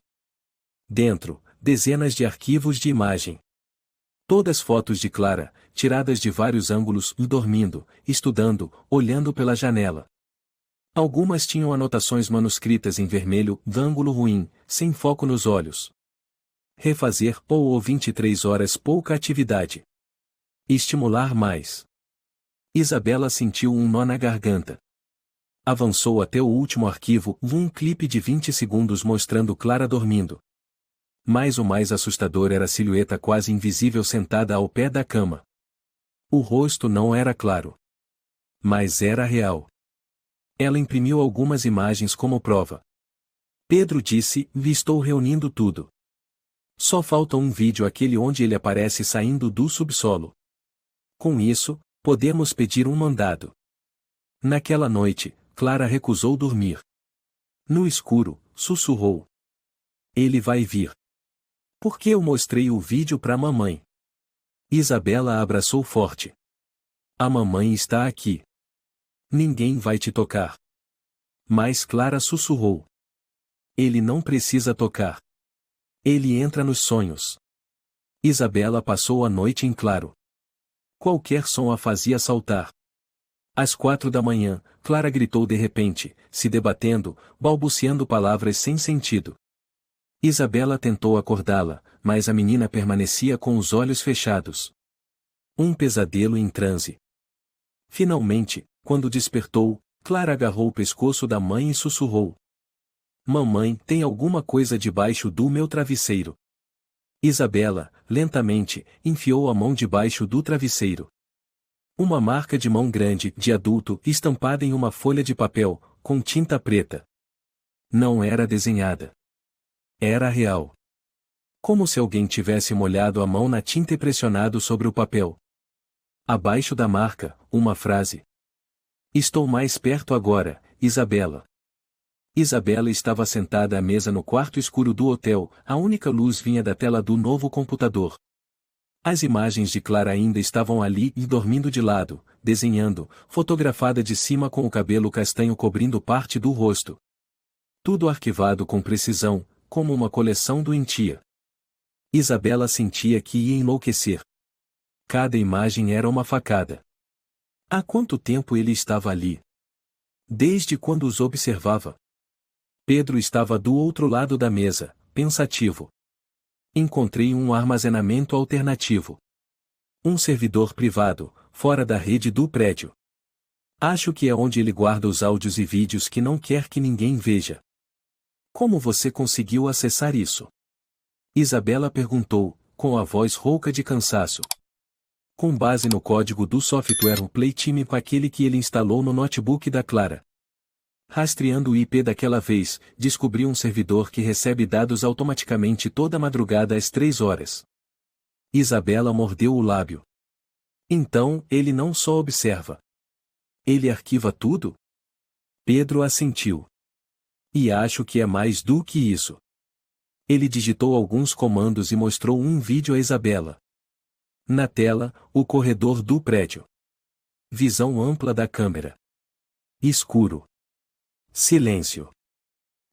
S1: Dentro, dezenas de arquivos de imagem. Todas fotos de Clara, tiradas de vários ângulos, dormindo, estudando, olhando pela janela. Algumas tinham anotações manuscritas em vermelho, ângulo ruim, sem foco nos olhos. Refazer ou 23 horas pouca atividade. Estimular mais. Isabela sentiu um nó na garganta. Avançou até o último arquivo, um clipe de 20 segundos mostrando Clara dormindo. Mas o mais assustador era a silhueta quase invisível sentada ao pé da cama. O rosto não era claro. Mas era real. Ela imprimiu algumas imagens como prova. Pedro disse, estou reunindo tudo. Só falta um vídeo, aquele onde ele aparece saindo do subsolo. Com isso, podemos pedir um mandado. Naquela noite, Clara recusou dormir. No escuro, sussurrou. Ele vai vir. Por que eu mostrei o vídeo para a mamãe? Isabela a abraçou forte. A mamãe está aqui. Ninguém vai te tocar. Mas Clara sussurrou. Ele não precisa tocar. Ele entra nos sonhos. Isabela passou a noite em claro. Qualquer som a fazia saltar. Às 4 da manhã, Clara gritou de repente, se debatendo, balbuciando palavras sem sentido. Isabela tentou acordá-la, mas a menina permanecia com os olhos fechados. Um pesadelo em transe. Finalmente, quando despertou, Clara agarrou o pescoço da mãe e sussurrou. Mamãe, tem alguma coisa debaixo do meu travesseiro. Isabela, lentamente, enfiou a mão debaixo do travesseiro. Uma marca de mão grande, de adulto, estampada em uma folha de papel, com tinta preta. Não era desenhada. Era real. Como se alguém tivesse molhado a mão na tinta e pressionado sobre o papel. Abaixo da marca, uma frase. Estou mais perto agora, Isabela. Isabela estava sentada à mesa no quarto escuro do hotel, a única luz vinha da tela do novo computador. As imagens de Clara ainda estavam ali e dormindo de lado, desenhando, fotografada de cima com o cabelo castanho cobrindo parte do rosto. Tudo arquivado com precisão, como uma coleção doentia. Isabela sentia que ia enlouquecer. Cada imagem era uma facada. Há quanto tempo ele estava ali? Desde quando os observava? Pedro estava do outro lado da mesa, pensativo. Encontrei um armazenamento alternativo. Um servidor privado, fora da rede do prédio. Acho que é onde ele guarda os áudios e vídeos que não quer que ninguém veja. Como você conseguiu acessar isso? Isabela perguntou, com a voz rouca de cansaço. Com base no código do software Playtime com aquele que ele instalou no notebook da Clara. Rastreando o IP daquela vez, descobriu um servidor que recebe dados automaticamente toda madrugada às 3 horas. Isabela mordeu o lábio. Então, ele não só observa. Ele arquiva tudo? Pedro assentiu. E acho que é mais do que isso. Ele digitou alguns comandos e mostrou um vídeo a Isabela. Na tela, o corredor do prédio. Visão ampla da câmera. Escuro. Silêncio.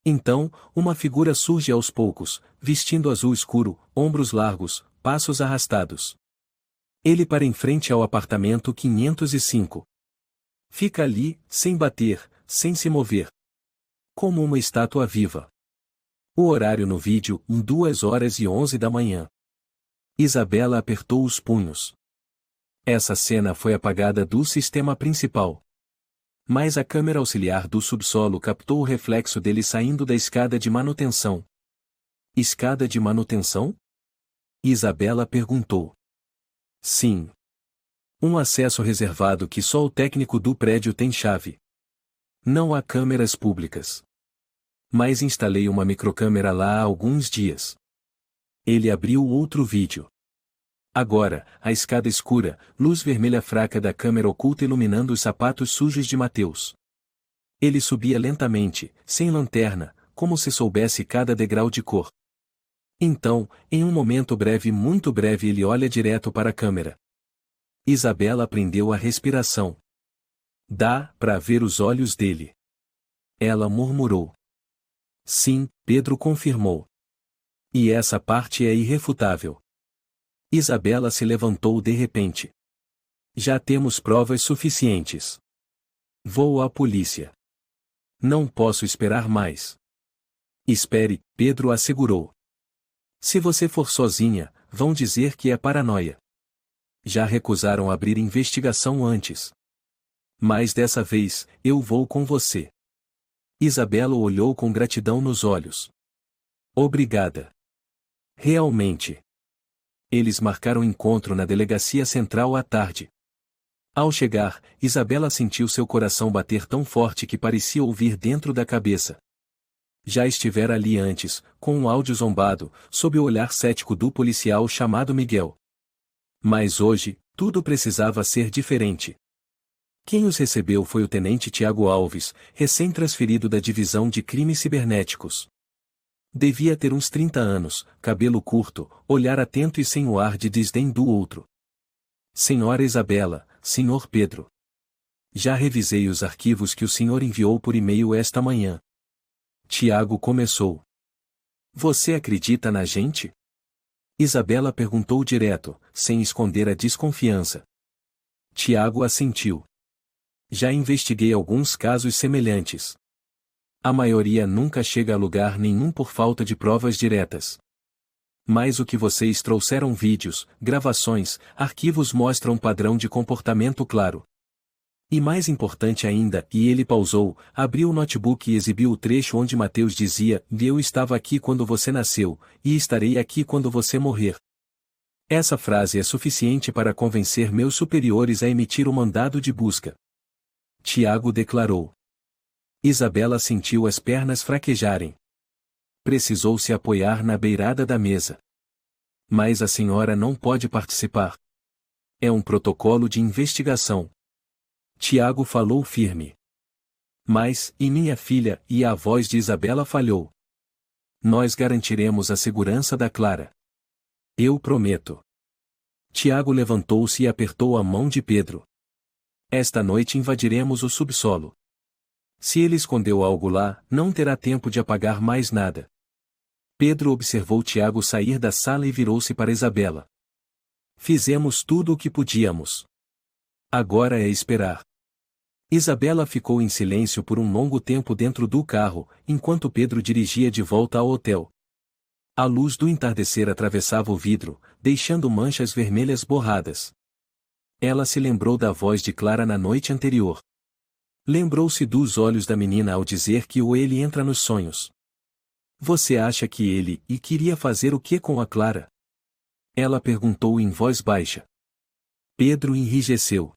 S1: Então, uma figura surge aos poucos, vestindo azul escuro, ombros largos, passos arrastados. Ele para em frente ao apartamento 505. Fica ali, sem bater, sem se mover. Como uma estátua viva. O horário no vídeo, 2h11 da manhã. Isabela apertou os punhos. Essa cena foi apagada do sistema principal. Mas a câmera auxiliar do subsolo captou o reflexo dele saindo da escada de manutenção. Escada de manutenção? Isabela perguntou. Sim. Um acesso reservado que só o técnico do prédio tem chave. Não há câmeras públicas. Mas instalei uma microcâmera lá há alguns dias. Ele abriu outro vídeo. Agora, a escada escura, luz vermelha fraca da câmera oculta iluminando os sapatos sujos de Mateus. Ele subia lentamente, sem lanterna, como se soubesse cada degrau de cor. Então, em um momento breve, muito breve, ele olha direto para a câmera. Isabela prendeu a respiração. Dá para ver os olhos dele. Ela murmurou. Sim, Pedro confirmou. E essa parte é irrefutável. Isabela se levantou de repente. Já temos provas suficientes. Vou à polícia. Não posso esperar mais. Espere, Pedro assegurou. Se você for sozinha, vão dizer que é paranoia. Já recusaram abrir investigação antes. Mas dessa vez, eu vou com você. Isabela olhou com gratidão nos olhos. Obrigada. Realmente. Eles marcaram encontro na delegacia central à tarde. Ao chegar, Isabela sentiu seu coração bater tão forte que parecia ouvir dentro da cabeça. Já estivera ali antes, com um áudio zombado, sob o olhar cético do policial chamado Miguel. Mas hoje, tudo precisava ser diferente. Quem os recebeu foi o tenente Tiago Alves, recém-transferido da divisão de crimes cibernéticos. Devia ter uns 30 anos, cabelo curto, olhar atento e sem o ar de desdém do outro. Senhora Isabela, Senhor Pedro. Já revisei os arquivos que o senhor enviou por e-mail esta manhã. Tiago começou. Você acredita na gente? Isabela perguntou direto, sem esconder a desconfiança. Tiago assentiu. Já investiguei alguns casos semelhantes. A maioria nunca chega a lugar nenhum por falta de provas diretas. Mas o que vocês trouxeram, vídeos, gravações, arquivos, mostram um padrão de comportamento claro. E mais importante ainda, e ele pausou, abriu o notebook e exibiu o trecho onde Mateus dizia: Eu estava aqui quando você nasceu, e estarei aqui quando você morrer. Essa frase é suficiente para convencer meus superiores a emitir o mandado de busca. Tiago declarou. Isabela sentiu as pernas fraquejarem. Precisou se apoiar na beirada da mesa. Mas a senhora não pode participar. É um protocolo de investigação. Tiago falou firme. Mas, e minha filha? E a voz de Isabela falhou. Nós garantiremos a segurança da Clara. Eu prometo. Tiago levantou-se e apertou a mão de Pedro. Esta noite invadiremos o subsolo. Se ele escondeu algo lá, não terá tempo de apagar mais nada. Pedro observou Tiago sair da sala e virou-se para Isabela. Fizemos tudo o que podíamos. Agora é esperar. Isabela ficou em silêncio por um longo tempo dentro do carro, enquanto Pedro dirigia de volta ao hotel. A luz do entardecer atravessava o vidro, deixando manchas vermelhas borradas. Ela se lembrou da voz de Clara na noite anterior. Lembrou-se dos olhos da menina ao dizer que ele entra nos sonhos. Você acha que ele queria fazer o que com a Clara? Ela perguntou em voz baixa. Pedro enrijeceu.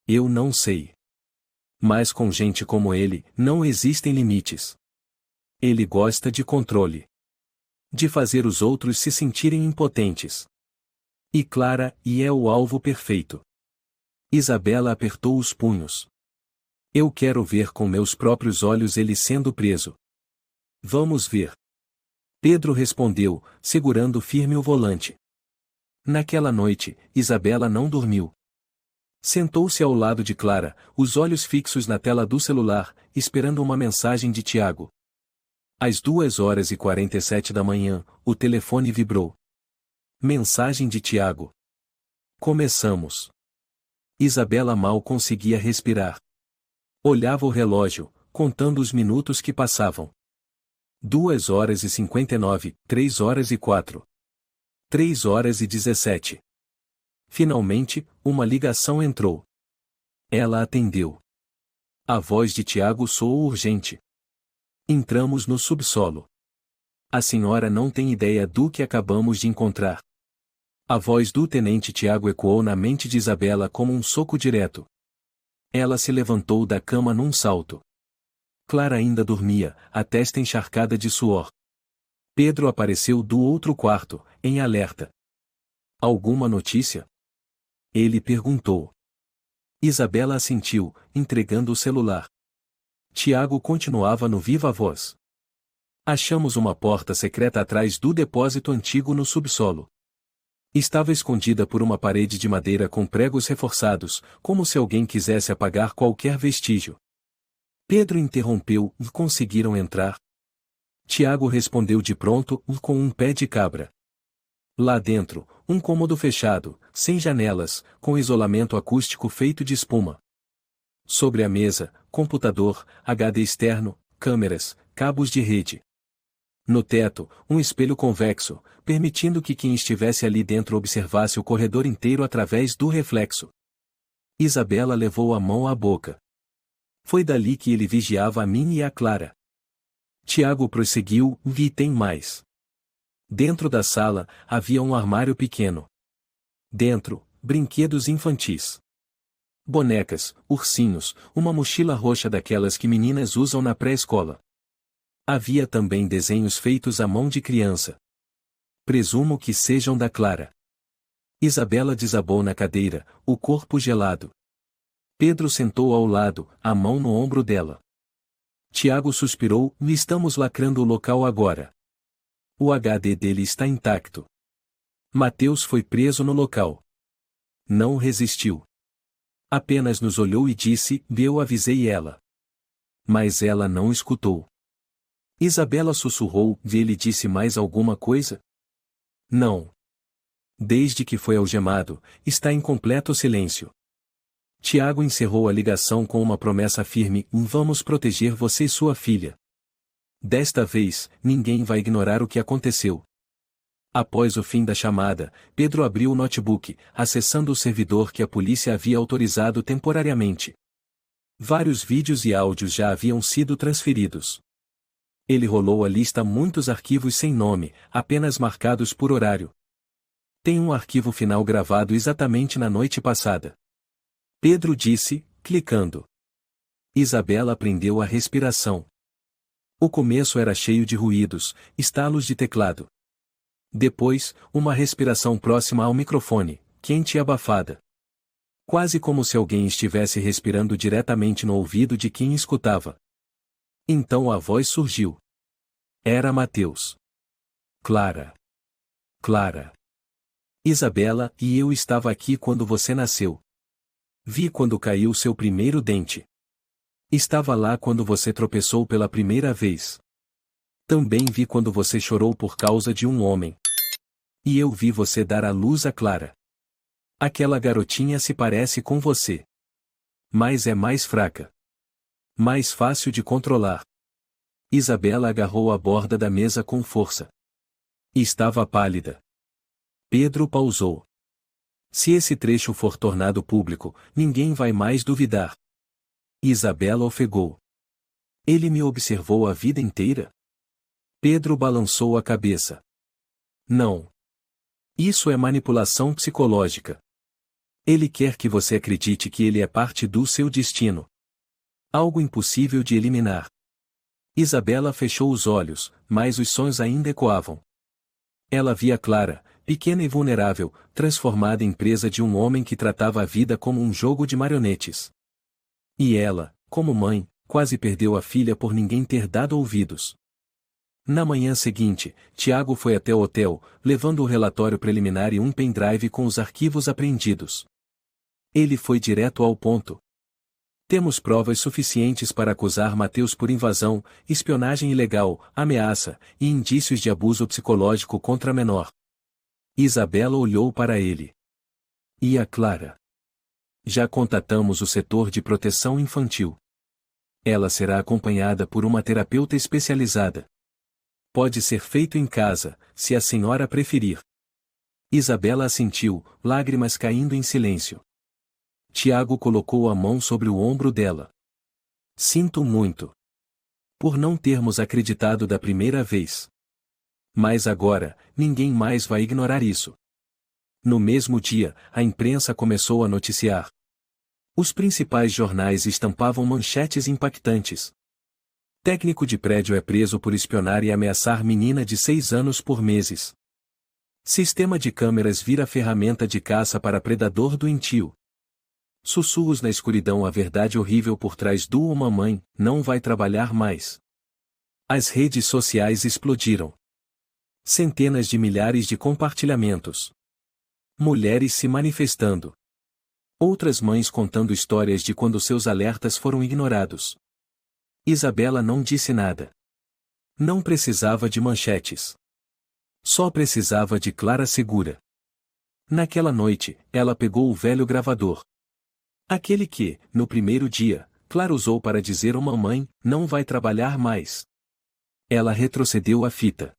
S1: Eu não sei. Mas com gente como ele, não existem limites. Ele gosta de controle. De fazer os outros se sentirem impotentes. E Clara é o alvo perfeito. Isabela apertou os punhos. Eu quero ver com meus próprios olhos ele sendo preso. Vamos ver. Pedro respondeu, segurando firme o volante. Naquela noite, Isabela não dormiu. Sentou-se ao lado de Clara, os olhos fixos na tela do celular, esperando uma mensagem de Tiago. Às 2h47 da manhã, o telefone vibrou. Mensagem de Tiago. Começamos. Isabela mal conseguia respirar. Olhava o relógio, contando os minutos que passavam. 2h59, 3h04. 3h17. Finalmente, uma ligação entrou. Ela atendeu. A voz de Tiago soou urgente. Entramos no subsolo. A senhora não tem ideia do que acabamos de encontrar. A voz do tenente Tiago ecoou na mente de Isabela como um soco direto. Ela se levantou da cama num salto. Clara ainda dormia, a testa encharcada de suor. Pedro apareceu do outro quarto, em alerta. Alguma notícia? Ele perguntou. Isabela assentiu, entregando o celular. Tiago continuava no viva voz. Achamos uma porta secreta atrás do depósito antigo no subsolo. Estava escondida por uma parede de madeira com pregos reforçados, como se alguém quisesse apagar qualquer vestígio. Pedro interrompeu, conseguiram entrar? Tiago respondeu de pronto, com um pé de cabra. Lá dentro, um cômodo fechado, sem janelas, com isolamento acústico feito de espuma. Sobre a mesa, computador, HD externo, câmeras, cabos de rede. No teto, um espelho convexo, permitindo que quem estivesse ali dentro observasse o corredor inteiro através do reflexo. Isabela levou a mão à boca. Foi dali que ele vigiava a mim e a Clara. Tiago prosseguiu, e tem mais. Dentro da sala, havia um armário pequeno. Dentro, brinquedos infantis. Bonecas, ursinhos, uma mochila roxa daquelas que meninas usam na pré-escola. Havia também desenhos feitos à mão de criança. Presumo que sejam da Clara. Isabela desabou na cadeira, o corpo gelado. Pedro sentou ao lado, a mão no ombro dela. Tiago suspirou, estamos lacrando o local agora. O HD dele está intacto. Mateus foi preso no local. Não resistiu. Apenas nos olhou e disse, eu avisei ela. Mas ela não escutou. Isabela sussurrou, ele disse mais alguma coisa? Não. Desde que foi algemado, está em completo silêncio. Tiago encerrou a ligação com uma promessa firme, vamos proteger você e sua filha. Desta vez, ninguém vai ignorar o que aconteceu. Após o fim da chamada, Pedro abriu o notebook, acessando o servidor que a polícia havia autorizado temporariamente. Vários vídeos e áudios já haviam sido transferidos. Ele rolou a lista muitos arquivos sem nome, apenas marcados por horário. Tem um arquivo final gravado exatamente na noite passada. Pedro disse, clicando. Isabela aprendeu a respiração. O começo era cheio de ruídos, estalos de teclado. Depois, uma respiração próxima ao microfone, quente e abafada. Quase como se alguém estivesse respirando diretamente no ouvido de quem escutava. Então a voz surgiu. Era Mateus. Clara. Clara. Isabela, e eu estava aqui quando você nasceu. Vi quando caiu seu primeiro dente. Estava lá quando você tropeçou pela primeira vez. Também vi quando você chorou por causa de um homem. E eu vi você dar à luz a Clara. Aquela garotinha se parece com você. Mas é mais fraca. Mais fácil de controlar. Isabela agarrou a borda da mesa com força. Estava pálida. Pedro pausou. Se esse trecho for tornado público, ninguém vai mais duvidar. Isabela ofegou. Ele me observou a vida inteira? Pedro balançou a cabeça. Não. Isso é manipulação psicológica. Ele quer que você acredite que ele é parte do seu destino. Algo impossível de eliminar. Isabela fechou os olhos, mas os sons ainda ecoavam. Ela via Clara, pequena e vulnerável, transformada em presa de um homem que tratava a vida como um jogo de marionetes. E ela, como mãe, quase perdeu a filha por ninguém ter dado ouvidos. Na manhã seguinte, Tiago foi até o hotel, levando o relatório preliminar e um pendrive com os arquivos apreendidos. Ele foi direto ao ponto. Temos provas suficientes para acusar Mateus por invasão, espionagem ilegal, ameaça e indícios de abuso psicológico contra a menor. Isabela olhou para ele. E a Clara? Já contatamos o setor de proteção infantil. Ela será acompanhada por uma terapeuta especializada. Pode ser feito em casa, se a senhora preferir. Isabela assentiu, lágrimas caindo em silêncio. Tiago colocou a mão sobre o ombro dela. Sinto muito. Por não termos acreditado da primeira vez. Mas agora, ninguém mais vai ignorar isso. No mesmo dia, a imprensa começou a noticiar. Os principais jornais estampavam manchetes impactantes. Técnico de prédio é preso por espionar e ameaçar menina de 6 anos por meses. Sistema de câmeras vira ferramenta de caça para predador doentio. Sussurros na escuridão, a verdade horrível por trás do "uma mãe não vai trabalhar mais". As redes sociais explodiram. Centenas de milhares de compartilhamentos. Mulheres se manifestando. Outras mães contando histórias de quando seus alertas foram ignorados. Isabela não disse nada. Não precisava de manchetes. Só precisava de Clara segura. Naquela noite, ela pegou o velho gravador. Aquele que, no primeiro dia, Clara usou para dizer a mamãe, não vai trabalhar mais. Ela retrocedeu a fita.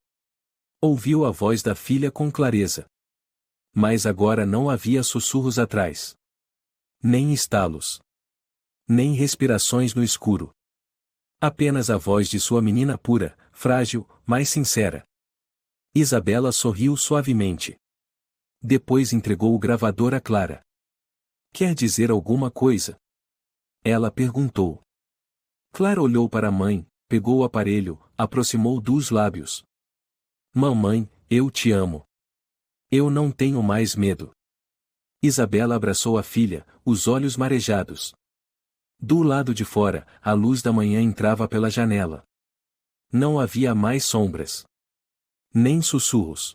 S1: Ouviu a voz da filha com clareza. Mas agora não havia sussurros atrás. Nem estalos. Nem respirações no escuro. Apenas a voz de sua menina pura, frágil, mas sincera. Isabela sorriu suavemente. Depois entregou o gravador a Clara. Quer dizer alguma coisa? Ela perguntou. Clara olhou para a mãe, pegou o aparelho, aproximou dos lábios. Mamãe, eu te amo. Eu não tenho mais medo. Isabela abraçou a filha, os olhos marejados. Do lado de fora, a luz da manhã entrava pela janela. Não havia mais sombras. Nem sussurros.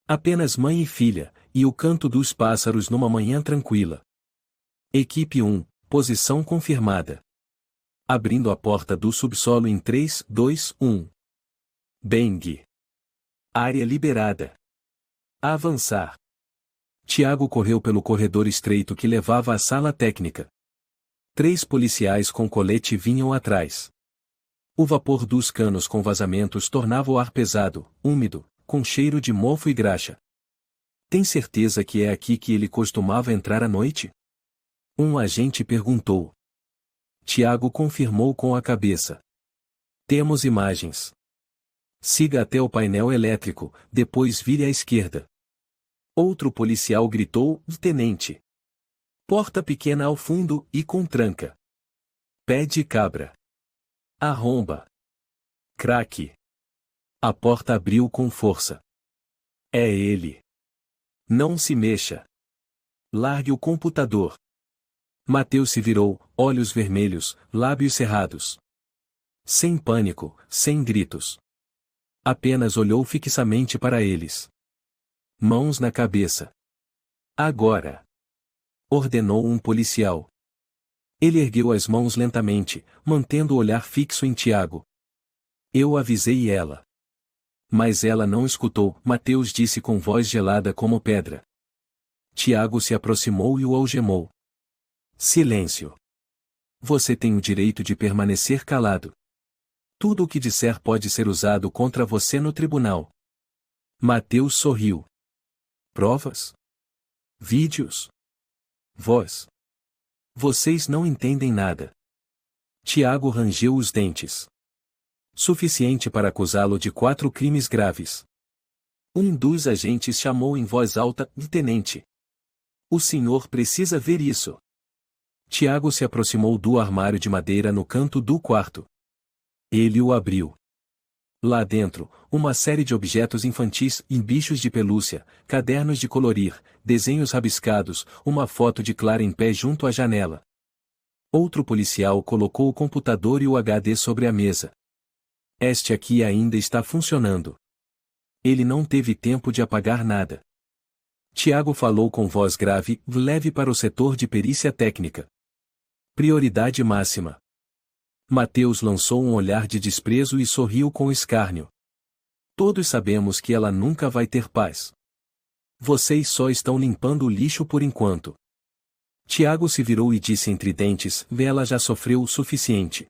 S1: Apenas mãe e filha, e o canto dos pássaros numa manhã tranquila. Equipe 1, posição confirmada. Abrindo a porta do subsolo em 3, 2, 1. Bang. Área liberada. Avançar. Tiago correu pelo corredor estreito que levava à sala técnica. 3 policiais com colete vinham atrás. O vapor dos canos com vazamentos tornava o ar pesado, úmido, com cheiro de mofo e graxa. Tem certeza que é aqui que ele costumava entrar à noite? Um agente perguntou. Tiago confirmou com a cabeça. Temos imagens. Siga até o painel elétrico, depois vire à esquerda. Outro policial gritou, tenente. Porta pequena ao fundo e com tranca. Pé de cabra. Arromba. Craque. A porta abriu com força. É ele. Não se mexa. Largue o computador. Mateus se virou, olhos vermelhos, lábios cerrados. Sem pânico, sem gritos. Apenas olhou fixamente para eles. Mãos na cabeça. Agora. Ordenou um policial. Ele ergueu as mãos lentamente, mantendo o olhar fixo em Tiago. Eu avisei ela. Mas ela não escutou, Mateus disse com voz gelada como pedra. Tiago se aproximou e o algemou. Silêncio. Você tem o direito de permanecer calado. Tudo o que disser pode ser usado contra você no tribunal. Mateus sorriu. Provas? Vídeos? Voz? Vocês não entendem nada. Tiago rangeu os dentes. Suficiente para acusá-lo de 4 crimes graves. Um dos agentes chamou em voz alta, tenente. O senhor precisa ver isso. Tiago se aproximou do armário de madeira no canto do quarto. Ele o abriu. Lá dentro, uma série de objetos infantis e bichos de pelúcia, cadernos de colorir, desenhos rabiscados, uma foto de Clara em pé junto à janela. Outro policial colocou o computador e o HD sobre a mesa. Este aqui ainda está funcionando. Ele não teve tempo de apagar nada. Tiago falou com voz grave, leve para o setor de perícia técnica. Prioridade máxima. Mateus lançou um olhar de desprezo e sorriu com escárnio. Todos sabemos que ela nunca vai ter paz. Vocês só estão limpando o lixo por enquanto. Tiago se virou e disse entre dentes, ela já sofreu o suficiente.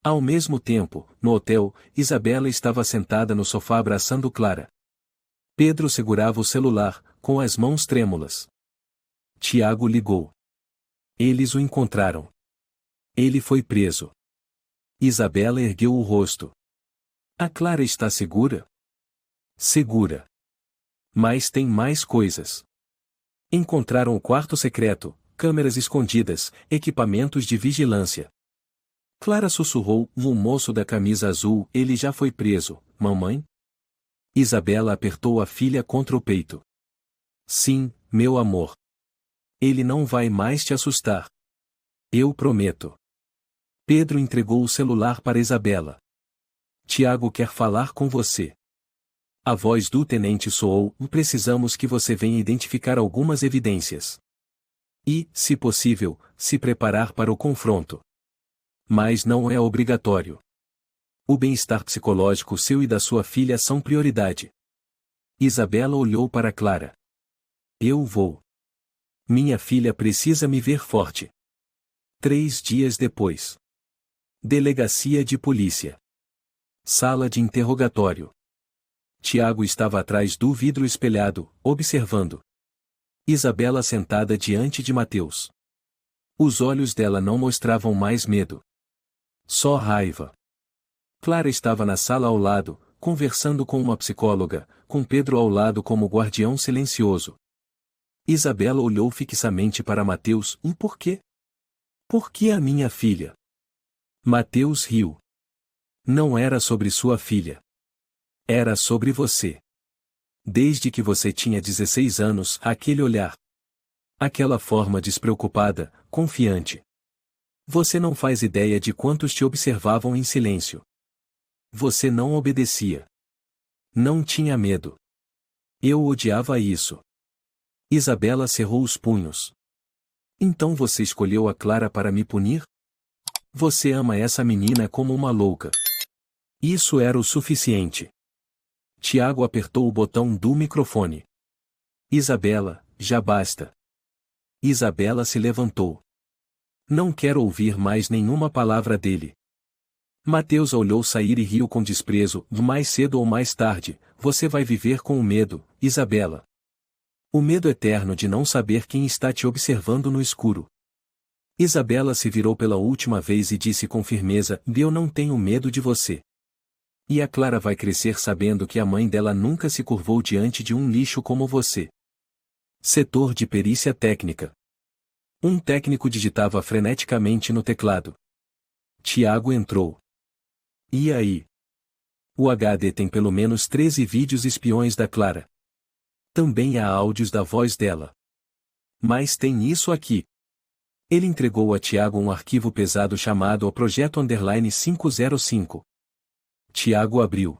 S1: Ao mesmo tempo, no hotel, Isabela estava sentada no sofá abraçando Clara. Pedro segurava o celular, com as mãos trêmulas. Tiago ligou. Eles o encontraram. Ele foi preso. Isabela ergueu o rosto. A Clara está segura? Segura. Mas tem mais coisas. Encontraram o quarto secreto, câmeras escondidas, equipamentos de vigilância. Clara sussurrou, o moço da camisa azul, ele já foi preso, mamãe? Isabela apertou a filha contra o peito. Sim, meu amor. Ele não vai mais te assustar. Eu prometo. Pedro entregou o celular para Isabela. Tiago quer falar com você. A voz do tenente soou, precisamos que você venha identificar algumas evidências. E, se possível, se preparar para o confronto. Mas não é obrigatório. O bem-estar psicológico seu e da sua filha são prioridade. Isabela olhou para Clara. Eu vou. Minha filha precisa me ver forte. 3 dias depois. Delegacia de polícia. Sala de interrogatório. Tiago estava atrás do vidro espelhado, observando. Isabela sentada diante de Mateus. Os olhos dela não mostravam mais medo. Só raiva. Clara estava na sala ao lado, conversando com uma psicóloga, com Pedro ao lado como guardião silencioso. Isabela olhou fixamente para Mateus, e por quê? Por que a minha filha? Mateus riu. Não era sobre sua filha. Era sobre você. Desde que você tinha 16 anos, aquele olhar. Aquela forma despreocupada, confiante. Você não faz ideia de quantos te observavam em silêncio. Você não obedecia. Não tinha medo. Eu odiava isso. Isabela cerrou os punhos. Então você escolheu a Clara para me punir? Você ama essa menina como uma louca. Isso era o suficiente. Tiago apertou o botão do microfone. Isabela, já basta. Isabela se levantou. Não quero ouvir mais nenhuma palavra dele. Mateus a olhou sair e riu com desprezo, mais cedo ou mais tarde, você vai viver com o medo, Isabela. O medo eterno de não saber quem está te observando no escuro. Isabela se virou pela última vez e disse com firmeza, eu não tenho medo de você. E a Clara vai crescer sabendo que a mãe dela nunca se curvou diante de um lixo como você. Setor de perícia técnica. Um técnico digitava freneticamente no teclado. Tiago entrou. E aí? O HD tem pelo menos 13 vídeos espiões da Clara. Também há áudios da voz dela. Mas tem isso aqui. Ele entregou a Tiago um arquivo pesado chamado O Projeto 505. Tiago abriu.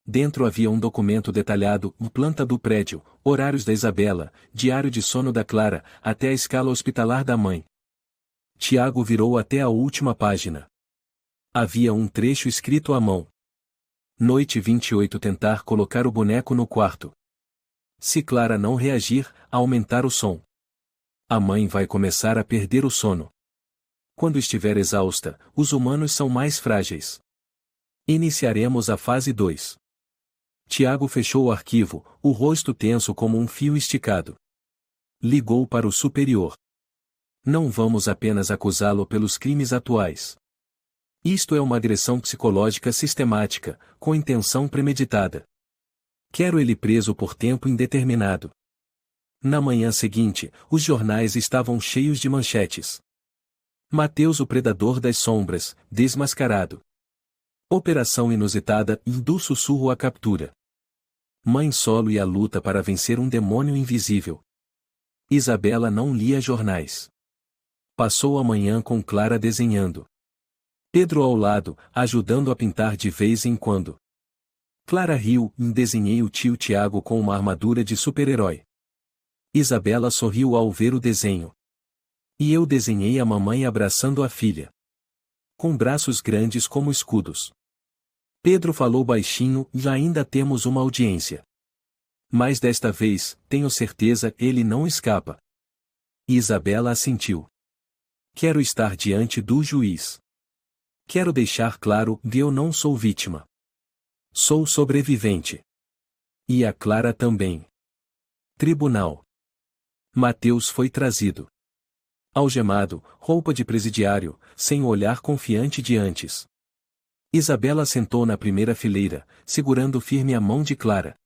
S1: Dentro havia um documento detalhado, planta do prédio, horários da Isabela, diário de sono da Clara, até a escala hospitalar da mãe. Tiago virou até a última página. Havia um trecho escrito à mão. Noite 28 tentar colocar o boneco no quarto. Se Clara não reagir, aumentar o som. A mãe vai começar a perder o sono. Quando estiver exausta, os humanos são mais frágeis. Iniciaremos a fase 2. Tiago fechou o arquivo, o rosto tenso como um fio esticado. Ligou para o superior. Não vamos apenas acusá-lo pelos crimes atuais. Isto é uma agressão psicológica sistemática, com intenção premeditada. Quero ele preso por tempo indeterminado. Na manhã seguinte, os jornais estavam cheios de manchetes. Mateus, o predador das sombras, desmascarado. Operação inusitada, do sussurro à captura. Mãe solo e a luta para vencer um demônio invisível. Isabela não lia jornais. Passou a manhã com Clara desenhando. Pedro ao lado, ajudando a pintar de vez em quando. Clara riu, desenhei o tio Tiago com uma armadura de super-herói. Isabela sorriu ao ver o desenho. E eu desenhei a mamãe abraçando a filha. Com braços grandes como escudos. Pedro falou baixinho, já ainda temos uma audiência. Mas desta vez, tenho certeza, ele não escapa. Isabela assentiu. Quero estar diante do juiz. Quero deixar claro que eu não sou vítima. Sou sobrevivente. E a Clara também. Tribunal. Mateus foi trazido. Algemado, roupa de presidiário, sem o olhar confiante de antes. Isabela sentou na primeira fileira, segurando firme a mão de Clara.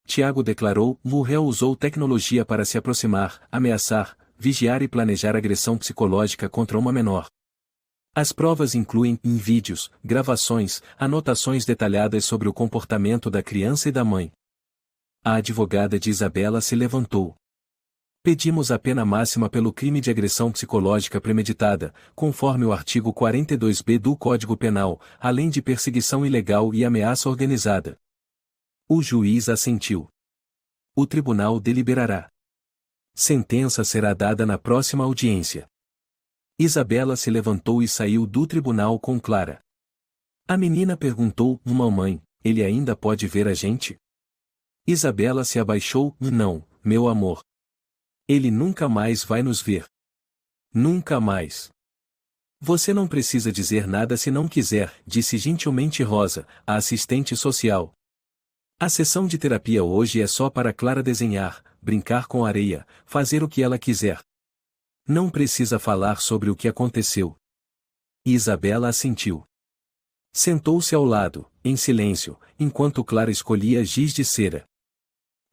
S1: Tiago declarou: o réu usou tecnologia para se aproximar, ameaçar, vigiar e planejar agressão psicológica contra uma menor. As provas incluem vídeos, gravações, anotações detalhadas sobre o comportamento da criança e da mãe. A advogada de Isabela se levantou. Pedimos a pena máxima pelo crime de agressão psicológica premeditada, conforme o artigo 42b do Código Penal, além de perseguição ilegal e ameaça organizada. O juiz assentiu. O tribunal deliberará. Sentença será dada na próxima audiência. Isabela se levantou e saiu do tribunal com Clara. A menina perguntou: mamãe, ele ainda pode ver a gente? Isabela se abaixou: não, meu amor. Ele nunca mais vai nos ver. Nunca mais. Você não precisa dizer nada se não quiser, disse gentilmente Rosa, a assistente social. A sessão de terapia hoje é só para Clara desenhar, brincar com areia, fazer o que ela quiser. Não precisa falar sobre o que aconteceu. Isabela assentiu. Sentou-se ao lado, em silêncio, enquanto Clara escolhia giz de cera.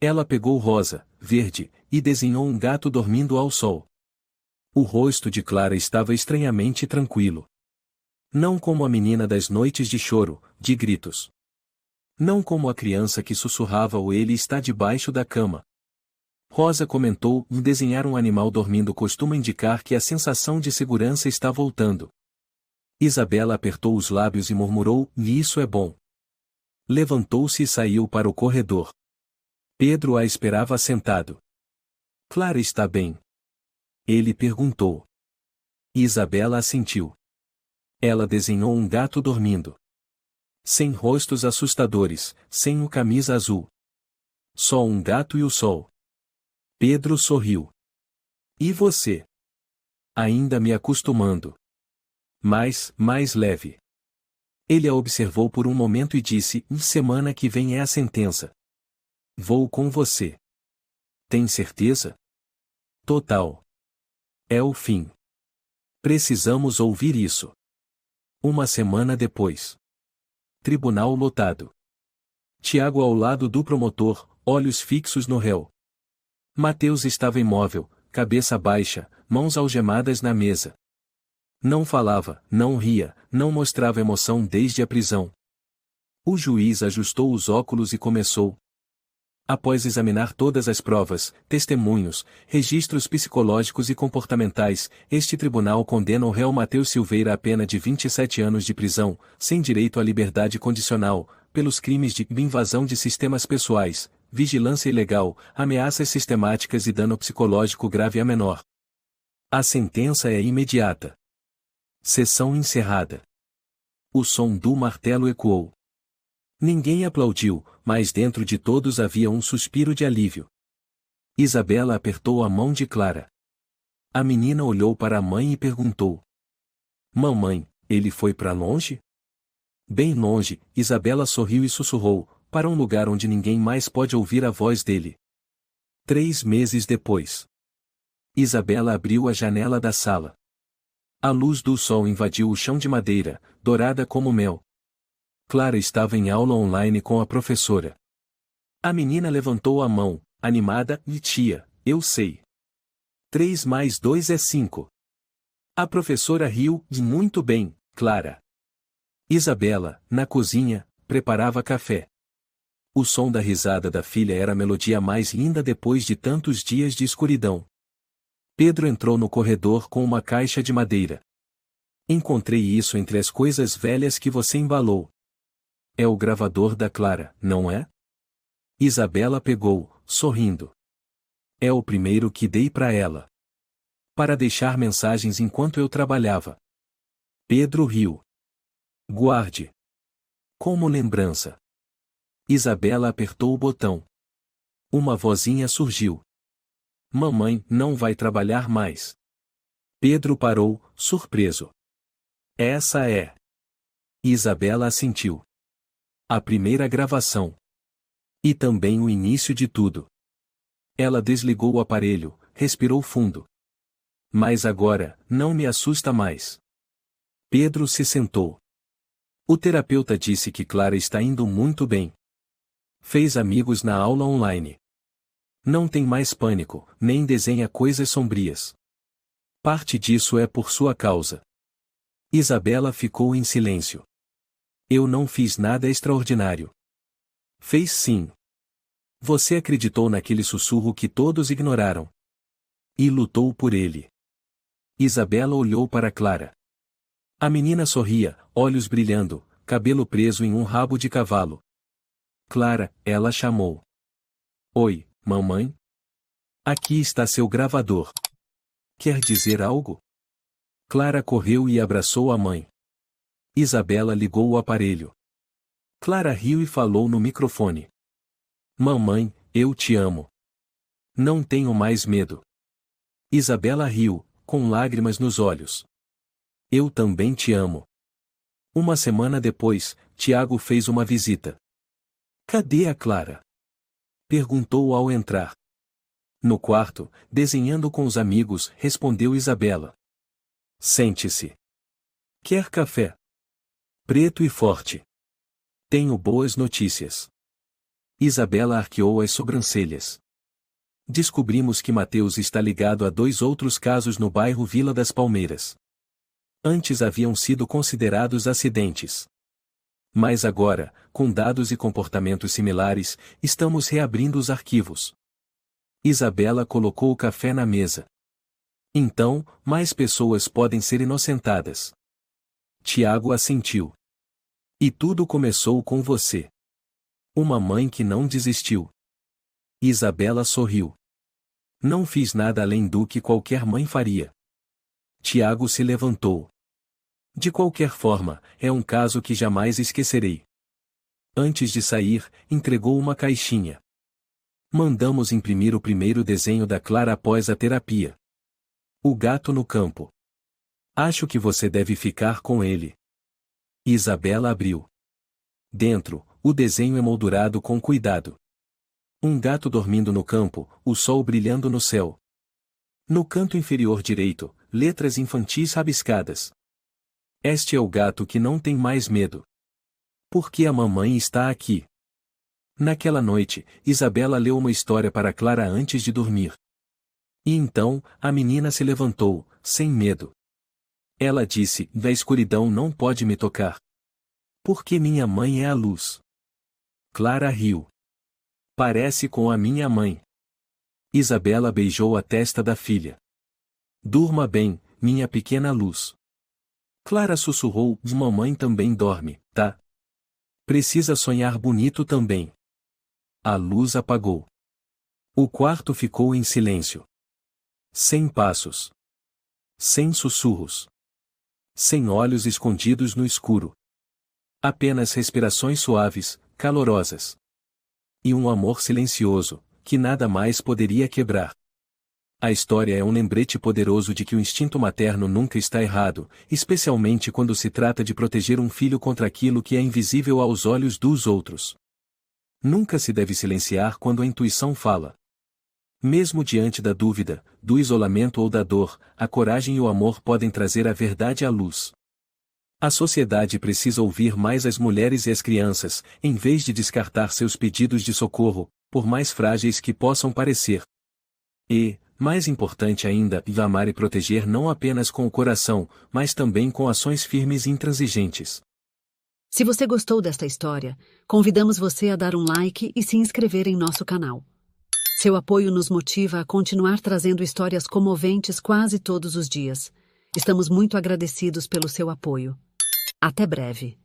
S1: Ela pegou rosa, verde, e desenhou um gato dormindo ao sol. O rosto de Clara estava estranhamente tranquilo. Não como a menina das noites de choro, de gritos. Não como a criança que sussurrava ou ele está debaixo da cama. Rosa comentou: desenhar um animal dormindo costuma indicar que a sensação de segurança está voltando. Isabela apertou os lábios e murmurou: e isso é bom. Levantou-se e saiu para o corredor. Pedro a esperava sentado. Clara está bem? Ele perguntou. Isabela assentiu. Ela desenhou um gato dormindo. Sem rostos assustadores, sem o camisa azul. Só um gato e o sol. Pedro sorriu. E você? Ainda me acostumando. Mas, mais leve. Ele a observou por um momento e disse: semana que vem é a sentença. Vou com você. Tem certeza? Total. É o fim. Precisamos ouvir isso. Uma semana depois. Tribunal lotado. Tiago ao lado do promotor, olhos fixos no réu. Mateus estava imóvel, cabeça baixa, mãos algemadas na mesa. Não falava, não ria, não mostrava emoção desde a prisão. O juiz ajustou os óculos e começou. Após examinar todas as provas, testemunhos, registros psicológicos e comportamentais, este tribunal condena o réu Matheus Silveira à pena de 27 anos de prisão, sem direito à liberdade condicional, pelos crimes de invasão de sistemas pessoais, vigilância ilegal, ameaças sistemáticas e dano psicológico grave a menor. A sentença é imediata. Sessão encerrada. O som do martelo ecoou. Ninguém aplaudiu, mas dentro de todos havia um suspiro de alívio. Isabela apertou a mão de Clara. A menina olhou para a mãe e perguntou: Mamãe, ele foi para longe? Bem longe, Isabela sorriu e sussurrou, para um lugar onde ninguém mais pode ouvir a voz dele. 3 meses depois. Isabela abriu a janela da sala. A luz do sol invadiu o chão de madeira, dourada como mel. Clara estava em aula online com a professora. A menina levantou a mão, animada, e tia, eu sei. 3 mais 2 é 5. A professora riu, e muito bem, Clara. Isabela, na cozinha, preparava café. O som da risada da filha era a melodia mais linda depois de tantos dias de escuridão. Pedro entrou no corredor com uma caixa de madeira. Encontrei isso entre as coisas velhas que você embalou. É o gravador da Clara, não é? Isabela pegou, sorrindo. É o primeiro que dei para ela. Para deixar mensagens enquanto eu trabalhava. Pedro riu. Guarde. Como lembrança. Isabela apertou o botão. Uma vozinha surgiu. Mamãe não vai trabalhar mais. Pedro parou, surpreso. Essa é. Isabela assentiu. A primeira gravação. E também o início de tudo. Ela desligou o aparelho, respirou fundo. Mas agora, não me assusta mais. Pedro se sentou. O terapeuta disse que Clara está indo muito bem. Fez amigos na aula online. Não tem mais pânico, nem desenha coisas sombrias. Parte disso é por sua causa. Isabela ficou em silêncio. Eu não fiz nada extraordinário. Fez sim. Você acreditou naquele sussurro que todos ignoraram. E lutou por ele. Isabela olhou para Clara. A menina sorria, olhos brilhando, cabelo preso em um rabo de cavalo. Clara, ela chamou. Oi, mamãe? Aqui está seu gravador. Quer dizer algo? Clara correu e abraçou a mãe. Isabela ligou o aparelho. Clara riu e falou no microfone. Mamãe, eu te amo. Não tenho mais medo. Isabela riu, com lágrimas nos olhos. Eu também te amo. Uma semana depois, Tiago fez uma visita. Cadê a Clara? Perguntou ao entrar. No quarto, desenhando com os amigos, respondeu Isabela. Sente-se. Quer café? Preto e forte. Tenho boas notícias. Isabela arqueou as sobrancelhas. Descobrimos que Matheus está ligado a 2 outros casos no bairro Vila das Palmeiras. Antes haviam sido considerados acidentes. Mas agora, com dados e comportamentos similares, estamos reabrindo os arquivos. Isabela colocou o café na mesa. Então, mais pessoas podem ser inocentadas. Tiago assentiu. E tudo começou com você. Uma mãe que não desistiu. Isabela sorriu. Não fiz nada além do que qualquer mãe faria. Tiago se levantou. De qualquer forma, é um caso que jamais esquecerei. Antes de sair, entregou uma caixinha. Mandamos imprimir o primeiro desenho da Clara após a terapia. O gato no campo. Acho que você deve ficar com ele. Isabela abriu. Dentro, o desenho emoldurado com cuidado. Um gato dormindo no campo, o sol brilhando no céu. No canto inferior direito, letras infantis rabiscadas. Este é o gato que não tem mais medo. Porque a mamãe está aqui. Naquela noite, Isabela leu uma história para Clara antes de dormir. E então, a menina se levantou, sem medo. Ela disse: da escuridão não pode me tocar. Porque minha mãe é a luz. Clara riu. Parece com a minha mãe. Isabela beijou a testa da filha. Durma bem, minha pequena luz. Clara sussurrou: mamãe também dorme, tá? Precisa sonhar bonito também. A luz apagou. O quarto ficou em silêncio. Sem passos. Sem sussurros. Sem olhos escondidos no escuro. Apenas respirações suaves, calorosas. E um amor silencioso, que nada mais poderia quebrar. A história é um lembrete poderoso de que o instinto materno nunca está errado, especialmente quando se trata de proteger um filho contra aquilo que é invisível aos olhos dos outros. Nunca se deve silenciar quando a intuição fala. Mesmo diante da dúvida, do isolamento ou da dor, a coragem e o amor podem trazer a verdade à luz. A sociedade precisa ouvir mais as mulheres e as crianças, em vez de descartar seus pedidos de socorro, por mais frágeis que possam parecer. E, mais importante ainda, amar e proteger não apenas com o coração, mas também com ações firmes e intransigentes.
S2: Se você gostou desta história, convidamos você a dar um like e se inscrever em nosso canal. Seu apoio nos motiva a continuar trazendo histórias comoventes quase todos os dias. Estamos muito agradecidos pelo seu apoio. Até breve.